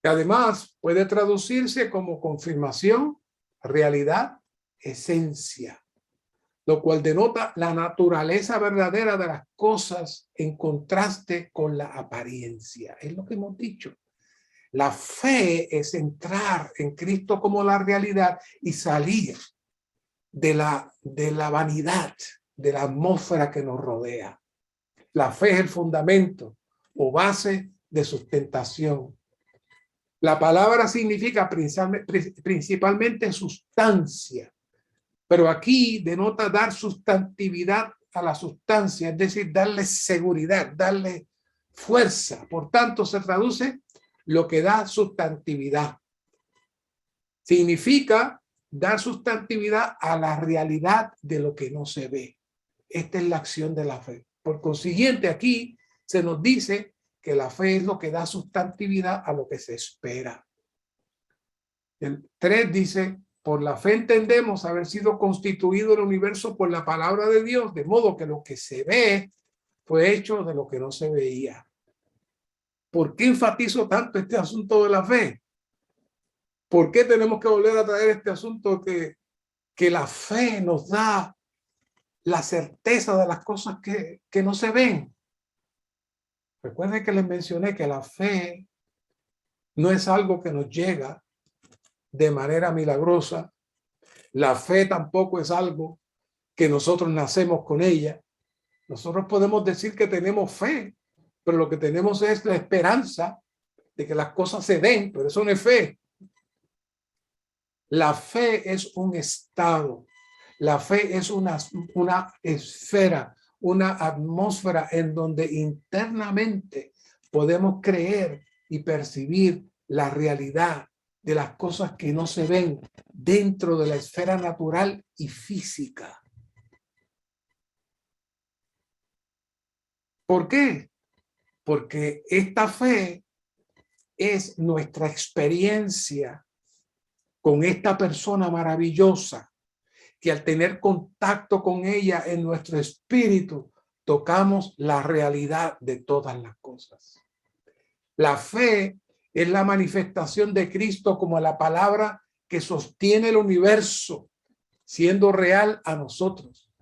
Además, puede traducirse como confirmación, realidad, esencia, lo cual denota la naturaleza verdadera de las cosas en contraste con la apariencia. Es lo que hemos dicho. La fe es entrar en Cristo como la realidad y salir de la vanidad, de la atmósfera que nos rodea. La fe es el fundamento o base de sustentación. La palabra significa principalmente sustancia, pero aquí denota dar sustantividad a la sustancia, es decir, darle seguridad, darle fuerza. Por tanto, se traduce lo que da sustantividad. Significa dar sustantividad a la realidad de lo que no se ve. Esta es la acción de la fe. Por consiguiente, aquí se nos dice que la fe es lo que da sustantividad a lo que se espera. El 3 dice, por la fe entendemos haber sido constituido el universo por la palabra de Dios, de modo que lo que se ve fue hecho de lo que no se veía. ¿Por qué enfatizo tanto este asunto de la fe? ¿Por qué tenemos que volver a traer este asunto que la fe nos da la certeza de las cosas que no se ven? Recuerden que les mencioné que la fe no es algo que nos llega de manera milagrosa. La fe tampoco es algo que nosotros nacemos con ella. Nosotros podemos decir que tenemos fe, pero lo que tenemos es la esperanza de que las cosas se den, pero eso no es fe. La fe es un estado. La fe es una esfera, una atmósfera en donde internamente podemos creer y percibir la realidad de las cosas que no se ven dentro de la esfera natural y física. ¿Por qué? Porque esta fe es nuestra experiencia con esta persona maravillosa, que al tener contacto con ella en nuestro espíritu, tocamos la realidad de todas las cosas. La fe es la manifestación de Cristo como la palabra que sostiene el universo, siendo real a nosotros.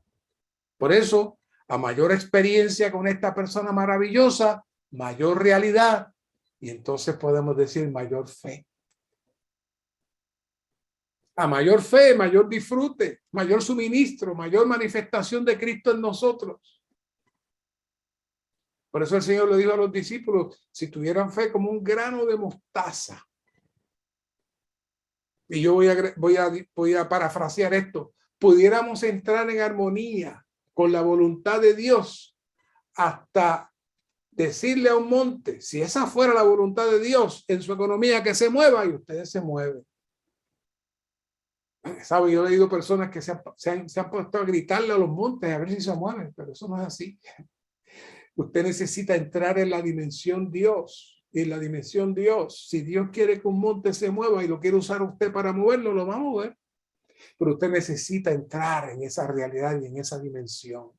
Por eso, a mayor experiencia con esta persona maravillosa, mayor realidad, y entonces podemos decir mayor fe. A mayor fe, mayor disfrute, mayor suministro, mayor manifestación de Cristo en nosotros. Por eso el Señor le dijo a los discípulos, si tuvieran fe como un grano de mostaza. Y yo voy a parafrasear esto. Pudiéramos entrar en armonía con la voluntad de Dios hasta decirle a un monte, si esa fuera la voluntad de Dios en su economía, que se mueva, y ustedes se mueven. ¿Sabe? Yo he leído personas que se han puesto a gritarle a los montes a ver si se mueven, pero eso no es así. Usted necesita entrar en la dimensión Dios. En la dimensión Dios. Si Dios quiere que un monte se mueva y lo quiere usar usted para moverlo, lo va a mover. Pero usted necesita entrar en esa realidad y en esa dimensión.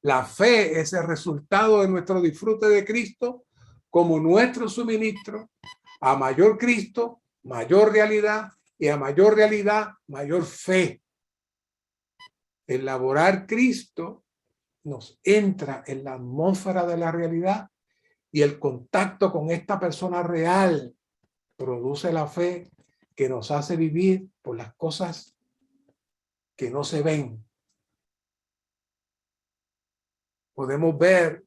La fe es el resultado de nuestro disfrute de Cristo como nuestro suministro. A mayor Cristo, mayor realidad. Y a mayor realidad, mayor fe. Elaborar Cristo nos entra en la atmósfera de la realidad y el contacto con esta persona real produce la fe que nos hace vivir por las cosas que no se ven. Podemos ver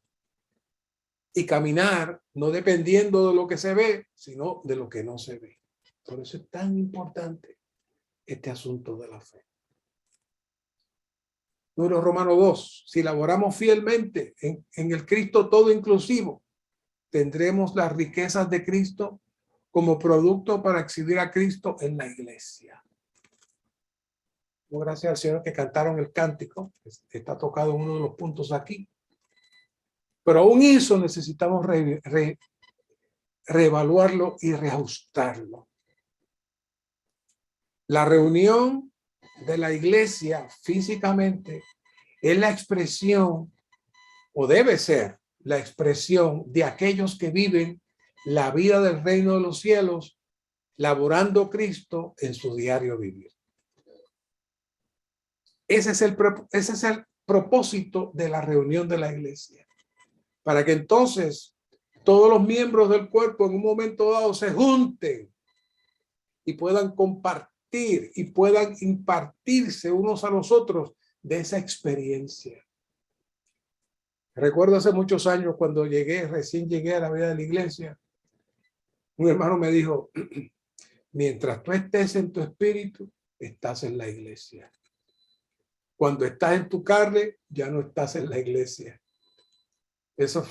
y caminar no dependiendo de lo que se ve, sino de lo que no se ve. Por eso es tan importante este asunto de la fe. Número Romano 2. Si laboramos fielmente en el Cristo todo inclusivo, tendremos las riquezas de Cristo como producto para exhibir a Cristo en la iglesia. Gracias al Señor que cantaron el cántico. Está tocado uno de los puntos aquí. Pero aún eso necesitamos reevaluarlo y reajustarlo. La reunión de la iglesia físicamente es la expresión, o debe ser la expresión, de aquellos que viven la vida del reino de los cielos, laborando Cristo en su diario vivir. Ese es el propósito de la reunión de la iglesia. Para que entonces todos los miembros del cuerpo en un momento dado se junten y puedan compartir y puedan impartirse unos a los otros de esa experiencia. Recuerdo hace muchos años cuando recién llegué a la vida de la iglesia, un hermano me dijo, mientras tú estés en tu espíritu, estás en la iglesia. Cuando estás en tu carne, ya no estás en la iglesia. Eso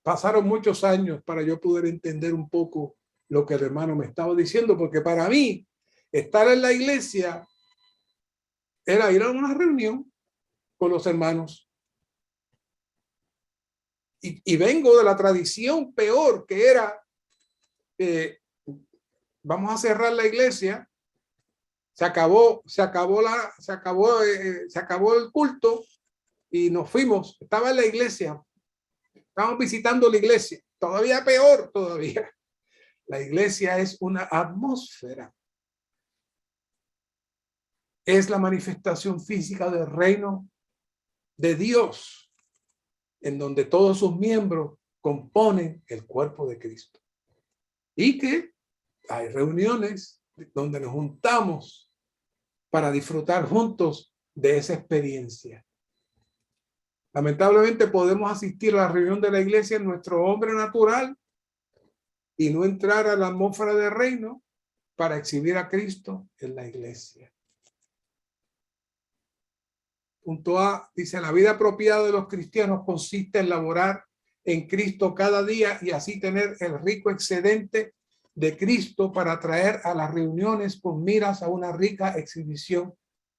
pasaron muchos años para yo poder entender un poco lo que el hermano me estaba diciendo, porque para mí estar en la iglesia era ir a una reunión con los hermanos. Y vengo de la tradición peor, que era, vamos a cerrar la iglesia, se acabó el culto y nos fuimos. Estaba en la iglesia, estábamos visitando la iglesia, todavía peor todavía. La iglesia es una atmósfera. Es la manifestación física del reino de Dios, en donde todos sus miembros componen el cuerpo de Cristo. Y que hay reuniones donde nos juntamos para disfrutar juntos de esa experiencia. Lamentablemente podemos asistir a la reunión de la iglesia en nuestro hombre natural y no entrar a la atmósfera del reino para exhibir a Cristo en la iglesia. Punto A dice: la vida apropiada de los cristianos consiste en laborar en Cristo cada día y así tener el rico excedente de Cristo para traer a las reuniones con miras a una rica exhibición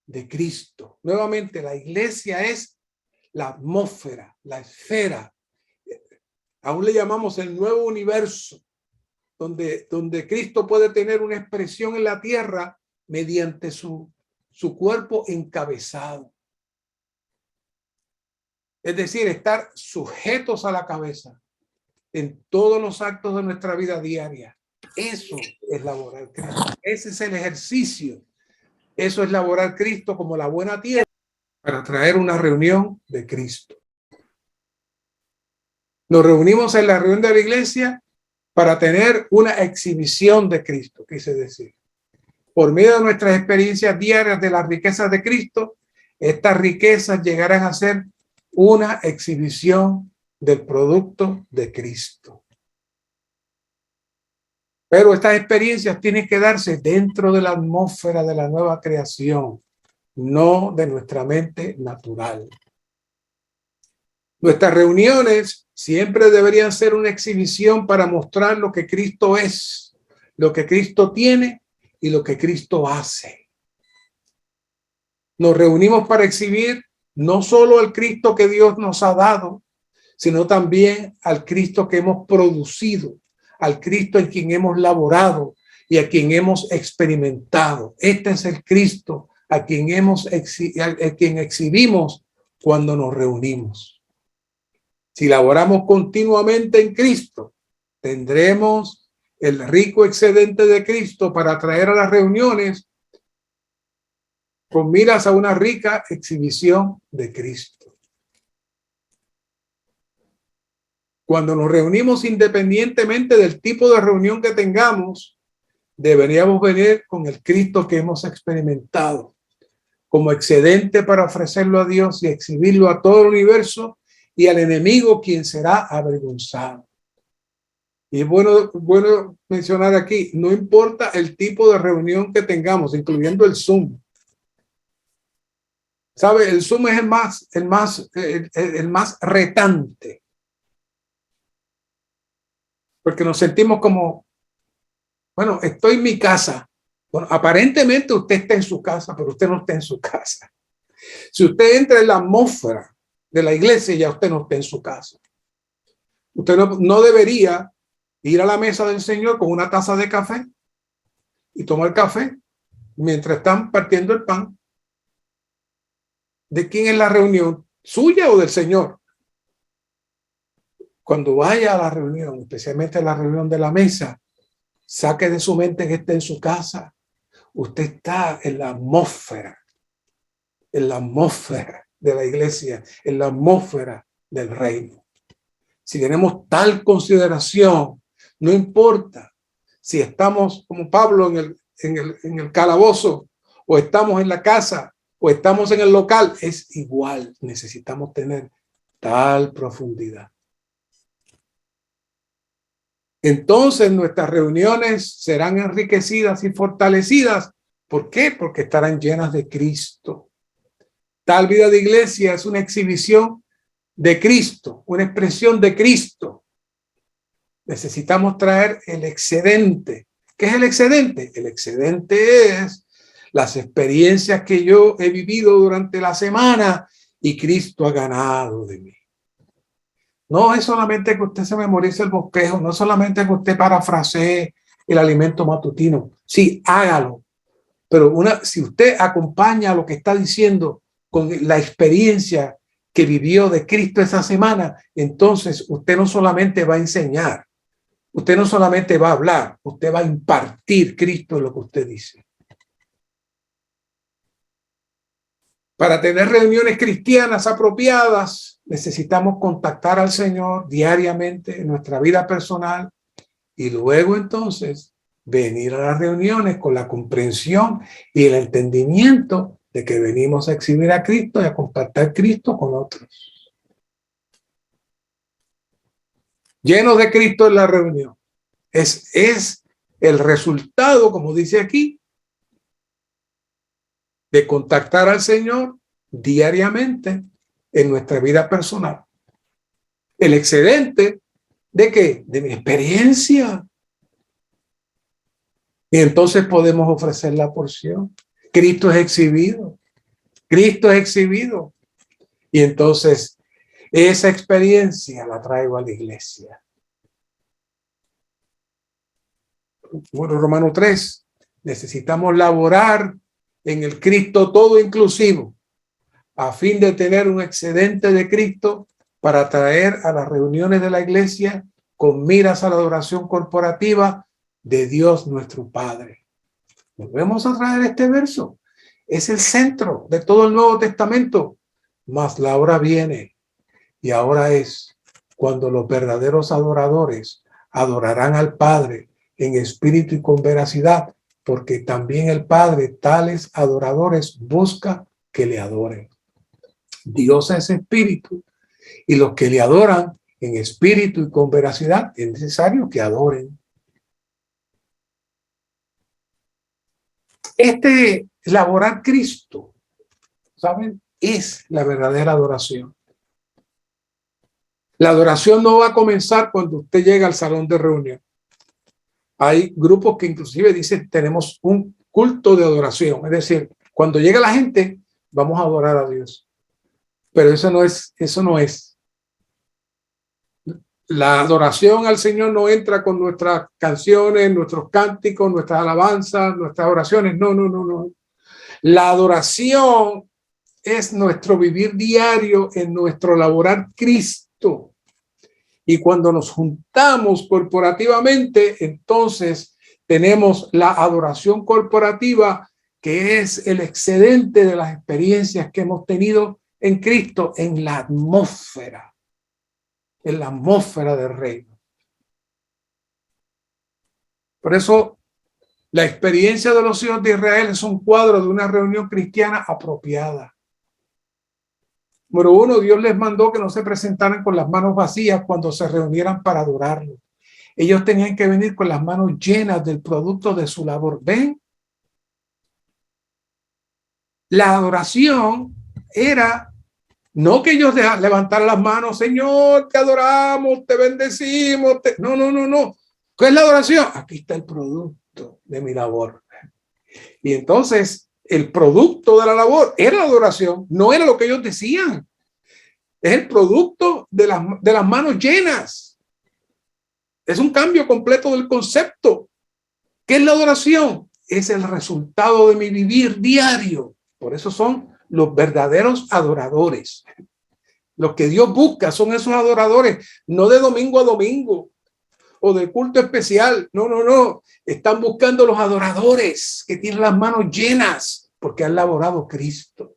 de Cristo. Nuevamente, la iglesia es la atmósfera, la esfera. Aún le llamamos el nuevo universo, donde Cristo puede tener una expresión en la tierra mediante su cuerpo encabezado. Es decir, estar sujetos a la cabeza en todos los actos de nuestra vida diaria. Eso es laborar Cristo. Ese es el ejercicio. Eso es laborar Cristo como la buena tierra para traer una reunión de Cristo. Nos reunimos en la reunión de la iglesia para tener una exhibición de Cristo, quise decir. Por medio de nuestras experiencias diarias de las riquezas de Cristo, estas riquezas llegarán a ser una exhibición del producto de Cristo. Pero estas experiencias tienen que darse dentro de la atmósfera de la nueva creación, no de nuestra mente natural. Nuestras reuniones siempre deberían ser una exhibición para mostrar lo que Cristo es, lo que Cristo tiene y lo que Cristo hace. Nos reunimos para exhibir no solo al Cristo que Dios nos ha dado, sino también al Cristo que hemos producido, al Cristo en quien hemos laborado y a quien hemos experimentado. Este es el Cristo a quien exhibimos cuando nos reunimos. Si laboramos continuamente en Cristo, tendremos el rico excedente de Cristo para traer a las reuniones con miras a una rica exhibición de Cristo. Cuando nos reunimos, independientemente del tipo de reunión que tengamos, deberíamos venir con el Cristo que hemos experimentado como excedente para ofrecerlo a Dios y exhibirlo a todo el universo y al enemigo, quien será avergonzado. Y es bueno mencionar aquí, no importa el tipo de reunión que tengamos, incluyendo el Zoom. ¿Sabe? El Zoom es el más retante. Porque nos sentimos como, bueno, estoy en mi casa. Bueno, aparentemente usted está en su casa, pero usted no está en su casa. Si usted entra en la atmósfera de la iglesia, ya usted no está en su casa. Usted no debería ir a la mesa del Señor con una taza de café y tomar café mientras están partiendo el pan. ¿De quién es la reunión? ¿Suya o del Señor? Cuando vaya a la reunión, especialmente a la reunión de la mesa, saque de su mente que esté en su casa. Usted está en la atmósfera de la iglesia, en la atmósfera del reino. Si tenemos tal consideración, no importa si estamos como Pablo en el calabozo, o estamos en la casa, o estamos en el local, es igual. Necesitamos tener tal profundidad. Entonces nuestras reuniones serán enriquecidas y fortalecidas. ¿Por qué? Porque estarán llenas de Cristo. Tal vida de iglesia es una exhibición de Cristo, una expresión de Cristo. Necesitamos traer el excedente. ¿Qué es el excedente? El excedente es las experiencias que yo he vivido durante la semana y Cristo ha ganado de mí. No es solamente que usted se memorice el bosquejo, no es solamente que usted parafrasee el alimento matutino. Sí, hágalo. Pero si usted acompaña lo que está diciendo con la experiencia que vivió de Cristo esa semana, entonces usted no solamente va a enseñar, usted no solamente va a hablar, usted va a impartir Cristo en lo que usted dice. Para tener reuniones cristianas apropiadas, necesitamos contactar al Señor diariamente en nuestra vida personal y luego entonces venir a las reuniones con la comprensión y el entendimiento de que venimos a exhibir a Cristo y a compartir Cristo con otros. Llenos de Cristo en la reunión. Es el resultado, como dice aquí, de contactar al Señor diariamente en nuestra vida personal. El excedente ¿de qué? De mi experiencia. Y entonces podemos ofrecer la porción. Cristo es exhibido. Cristo es exhibido. Y entonces esa experiencia la traigo a la iglesia. Bueno, Romanos 3. Necesitamos laborar en el Cristo todo inclusivo, a fin de tener un excedente de Cristo para traer a las reuniones de la iglesia con miras a la adoración corporativa de Dios nuestro Padre. Volvemos a traer este verso. Es el centro de todo el Nuevo Testamento. Mas la hora viene, y ahora es, cuando los verdaderos adoradores adorarán al Padre en espíritu y con veracidad, porque también el Padre tales adoradores busca que le adoren. Dios es espíritu, y los que le adoran en espíritu y con veracidad es necesario que adoren. Elaborar Cristo, ¿saben? Es la verdadera adoración. La adoración no va a comenzar cuando usted llega al salón de reunión. Hay grupos que inclusive dicen tenemos un culto de adoración. Es decir, cuando llega la gente, vamos a adorar a Dios. Pero eso no es. La adoración al Señor no entra con nuestras canciones, nuestros cánticos, nuestras alabanzas, nuestras oraciones. No. La adoración es nuestro vivir diario, en nuestro laborar Cristo. Y cuando nos juntamos corporativamente, entonces tenemos la adoración corporativa, que es el excedente de las experiencias que hemos tenido en Cristo, en la atmósfera en la atmósfera del reino. Por eso, la experiencia de los hijos de Israel es un cuadro de una reunión cristiana apropiada. Número uno, Dios les mandó que no se presentaran con las manos vacías cuando se reunieran para adorarlo. Ellos tenían que venir con las manos llenas del producto de su labor. ¿Ven? La adoración era no que ellos levantaran las manos, Señor, te adoramos, te bendecimos. No, no, no, no. ¿Qué es la adoración? Aquí está el producto de mi labor. Y entonces el producto de la labor era la adoración, no era lo que ellos decían. Es el producto de las manos llenas. Es un cambio completo del concepto. ¿Qué es la adoración? Es el resultado de mi vivir diario. Por eso son los verdaderos adoradores. Lo que Dios busca son esos adoradores, no de domingo a domingo o de culto especial. No, no, no. Están buscando los adoradores que tienen las manos llenas porque han laborado Cristo.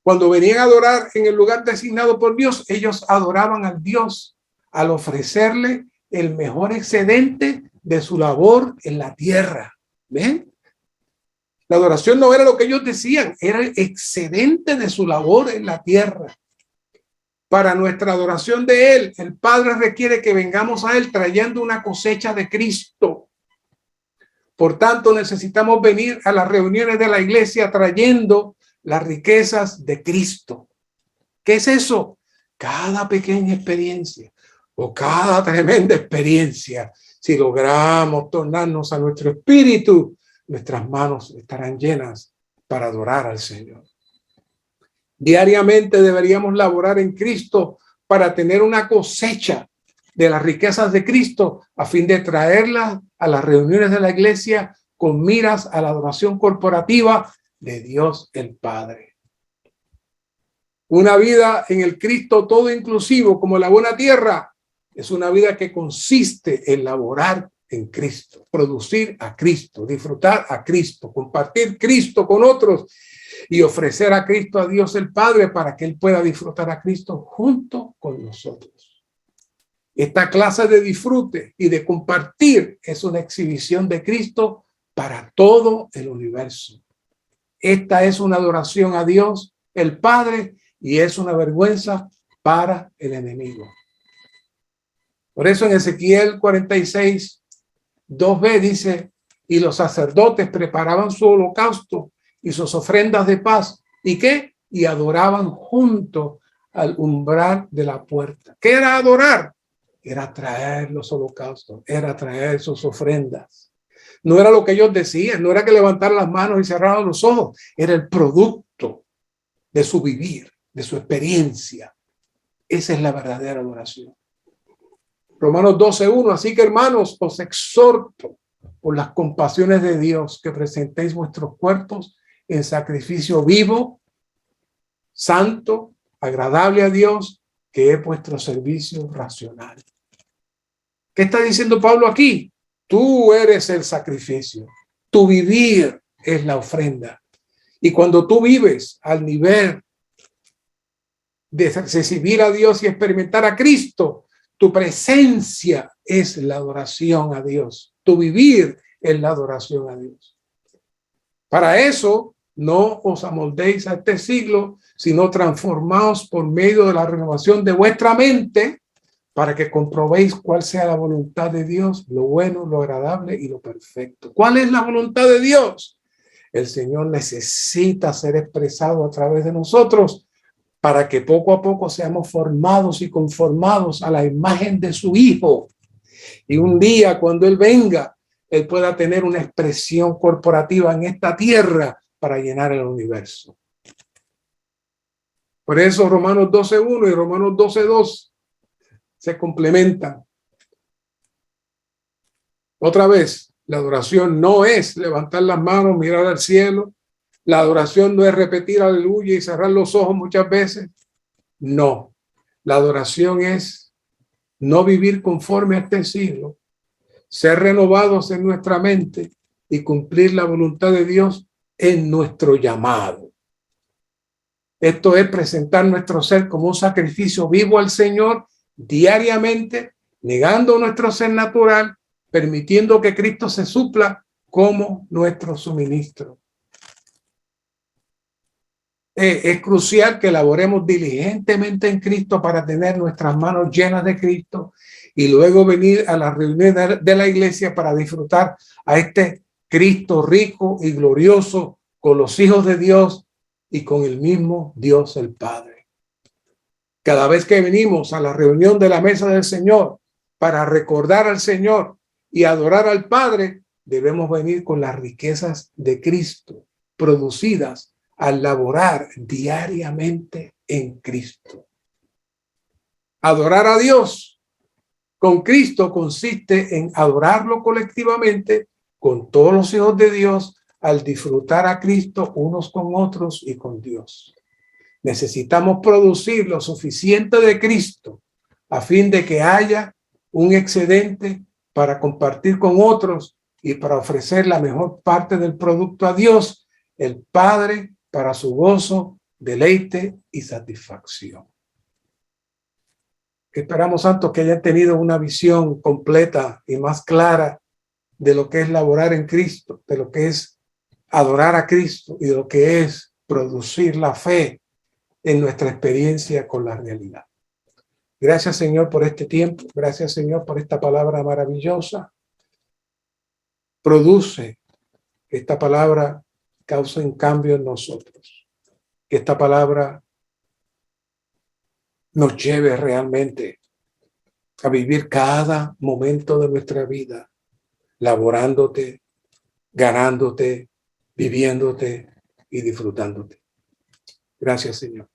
Cuando venían a adorar en el lugar designado por Dios, ellos adoraban al Dios al ofrecerle el mejor excedente de su labor en la tierra. ¿Ven? La adoración no era lo que ellos decían, era el excedente de su labor en la tierra. Para nuestra adoración de Él, el Padre requiere que vengamos a Él trayendo una cosecha de Cristo. Por tanto, necesitamos venir a las reuniones de la iglesia trayendo las riquezas de Cristo. ¿Qué es eso? Cada pequeña experiencia o cada tremenda experiencia, si logramos tornarnos a nuestro espíritu, nuestras manos estarán llenas para adorar al Señor. Diariamente deberíamos laborar en Cristo para tener una cosecha de las riquezas de Cristo a fin de traerlas a las reuniones de la iglesia con miras a la adoración corporativa de Dios el Padre. Una vida en el Cristo todo inclusivo como la buena tierra es una vida que consiste en laborar en Cristo, producir a Cristo, disfrutar a Cristo, compartir Cristo con otros y ofrecer a Cristo a Dios el Padre para que Él pueda disfrutar a Cristo junto con nosotros. Esta clase de disfrute y de compartir es una exhibición de Cristo para todo el universo. Esta es una adoración a Dios, el Padre, y es una vergüenza para el enemigo. Por eso en Ezequiel 46, 2b dice, y los sacerdotes preparaban su holocausto y sus ofrendas de paz. ¿Y qué? Y adoraban junto al umbral de la puerta. ¿Qué era adorar? Era traer los holocaustos, era traer sus ofrendas. No era lo que ellos decían, no era que levantaran las manos y cerraran los ojos, era el producto de su vivir, de su experiencia. Esa es la verdadera adoración. Romanos 12:1, así que hermanos, os exhorto por las compasiones de Dios que presentéis vuestros cuerpos en sacrificio vivo, santo, agradable a Dios, que es vuestro servicio racional. ¿Qué está diciendo Pablo aquí? Tú eres el sacrificio. Tu vivir es la ofrenda. Y cuando tú vives al nivel de recibir a Dios y experimentar a Cristo, tu presencia es la adoración a Dios. Tu vivir es la adoración a Dios. Para eso, no os amoldéis a este siglo, sino transformaos por medio de la renovación de vuestra mente, para que comprobéis cuál sea la voluntad de Dios, lo bueno, lo agradable y lo perfecto. ¿Cuál es la voluntad de Dios? El Señor necesita ser expresado a través de nosotros para que poco a poco seamos formados y conformados a la imagen de su Hijo. Y un día, cuando Él venga, Él pueda tener una expresión corporativa en esta tierra para llenar el universo. Por eso Romanos 12:1 y Romanos 12:2 se complementan. Otra vez, la adoración no es levantar las manos, mirar al cielo. La adoración no es repetir aleluya y cerrar los ojos muchas veces. No, la adoración es no vivir conforme a este siglo, ser renovados en nuestra mente y cumplir la voluntad de Dios en nuestro llamado. Esto es presentar nuestro ser como un sacrificio vivo al Señor diariamente, negando nuestro ser natural, permitiendo que Cristo se supla como nuestro suministro. Es crucial que laboremos diligentemente en Cristo para tener nuestras manos llenas de Cristo y luego venir a las reuniones de la iglesia para disfrutar a este Cristo rico y glorioso con los hijos de Dios y con el mismo Dios el Padre. Cada vez que venimos a la reunión de la mesa del Señor para recordar al Señor y adorar al Padre, debemos venir con las riquezas de Cristo producidas al laborar diariamente en Cristo. Adorar a Dios con Cristo consiste en adorarlo colectivamente con todos los hijos de Dios al disfrutar a Cristo unos con otros y con Dios. Necesitamos producir lo suficiente de Cristo a fin de que haya un excedente para compartir con otros y para ofrecer la mejor parte del producto a Dios, el Padre, para su gozo, deleite y satisfacción. Esperamos, santos, que hayan tenido una visión completa y más clara de lo que es laborar en Cristo, de lo que es adorar a Cristo y de lo que es producir la fe en nuestra experiencia con la realidad. Gracias, Señor, por este tiempo. Gracias, Señor, por esta palabra maravillosa. Produce que esta palabra cause un cambio en nosotros. Que esta palabra nos lleve realmente a vivir cada momento de nuestra vida, laborándote, ganándote, viviéndote y disfrutándote. Gracias, Señor.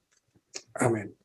Amén.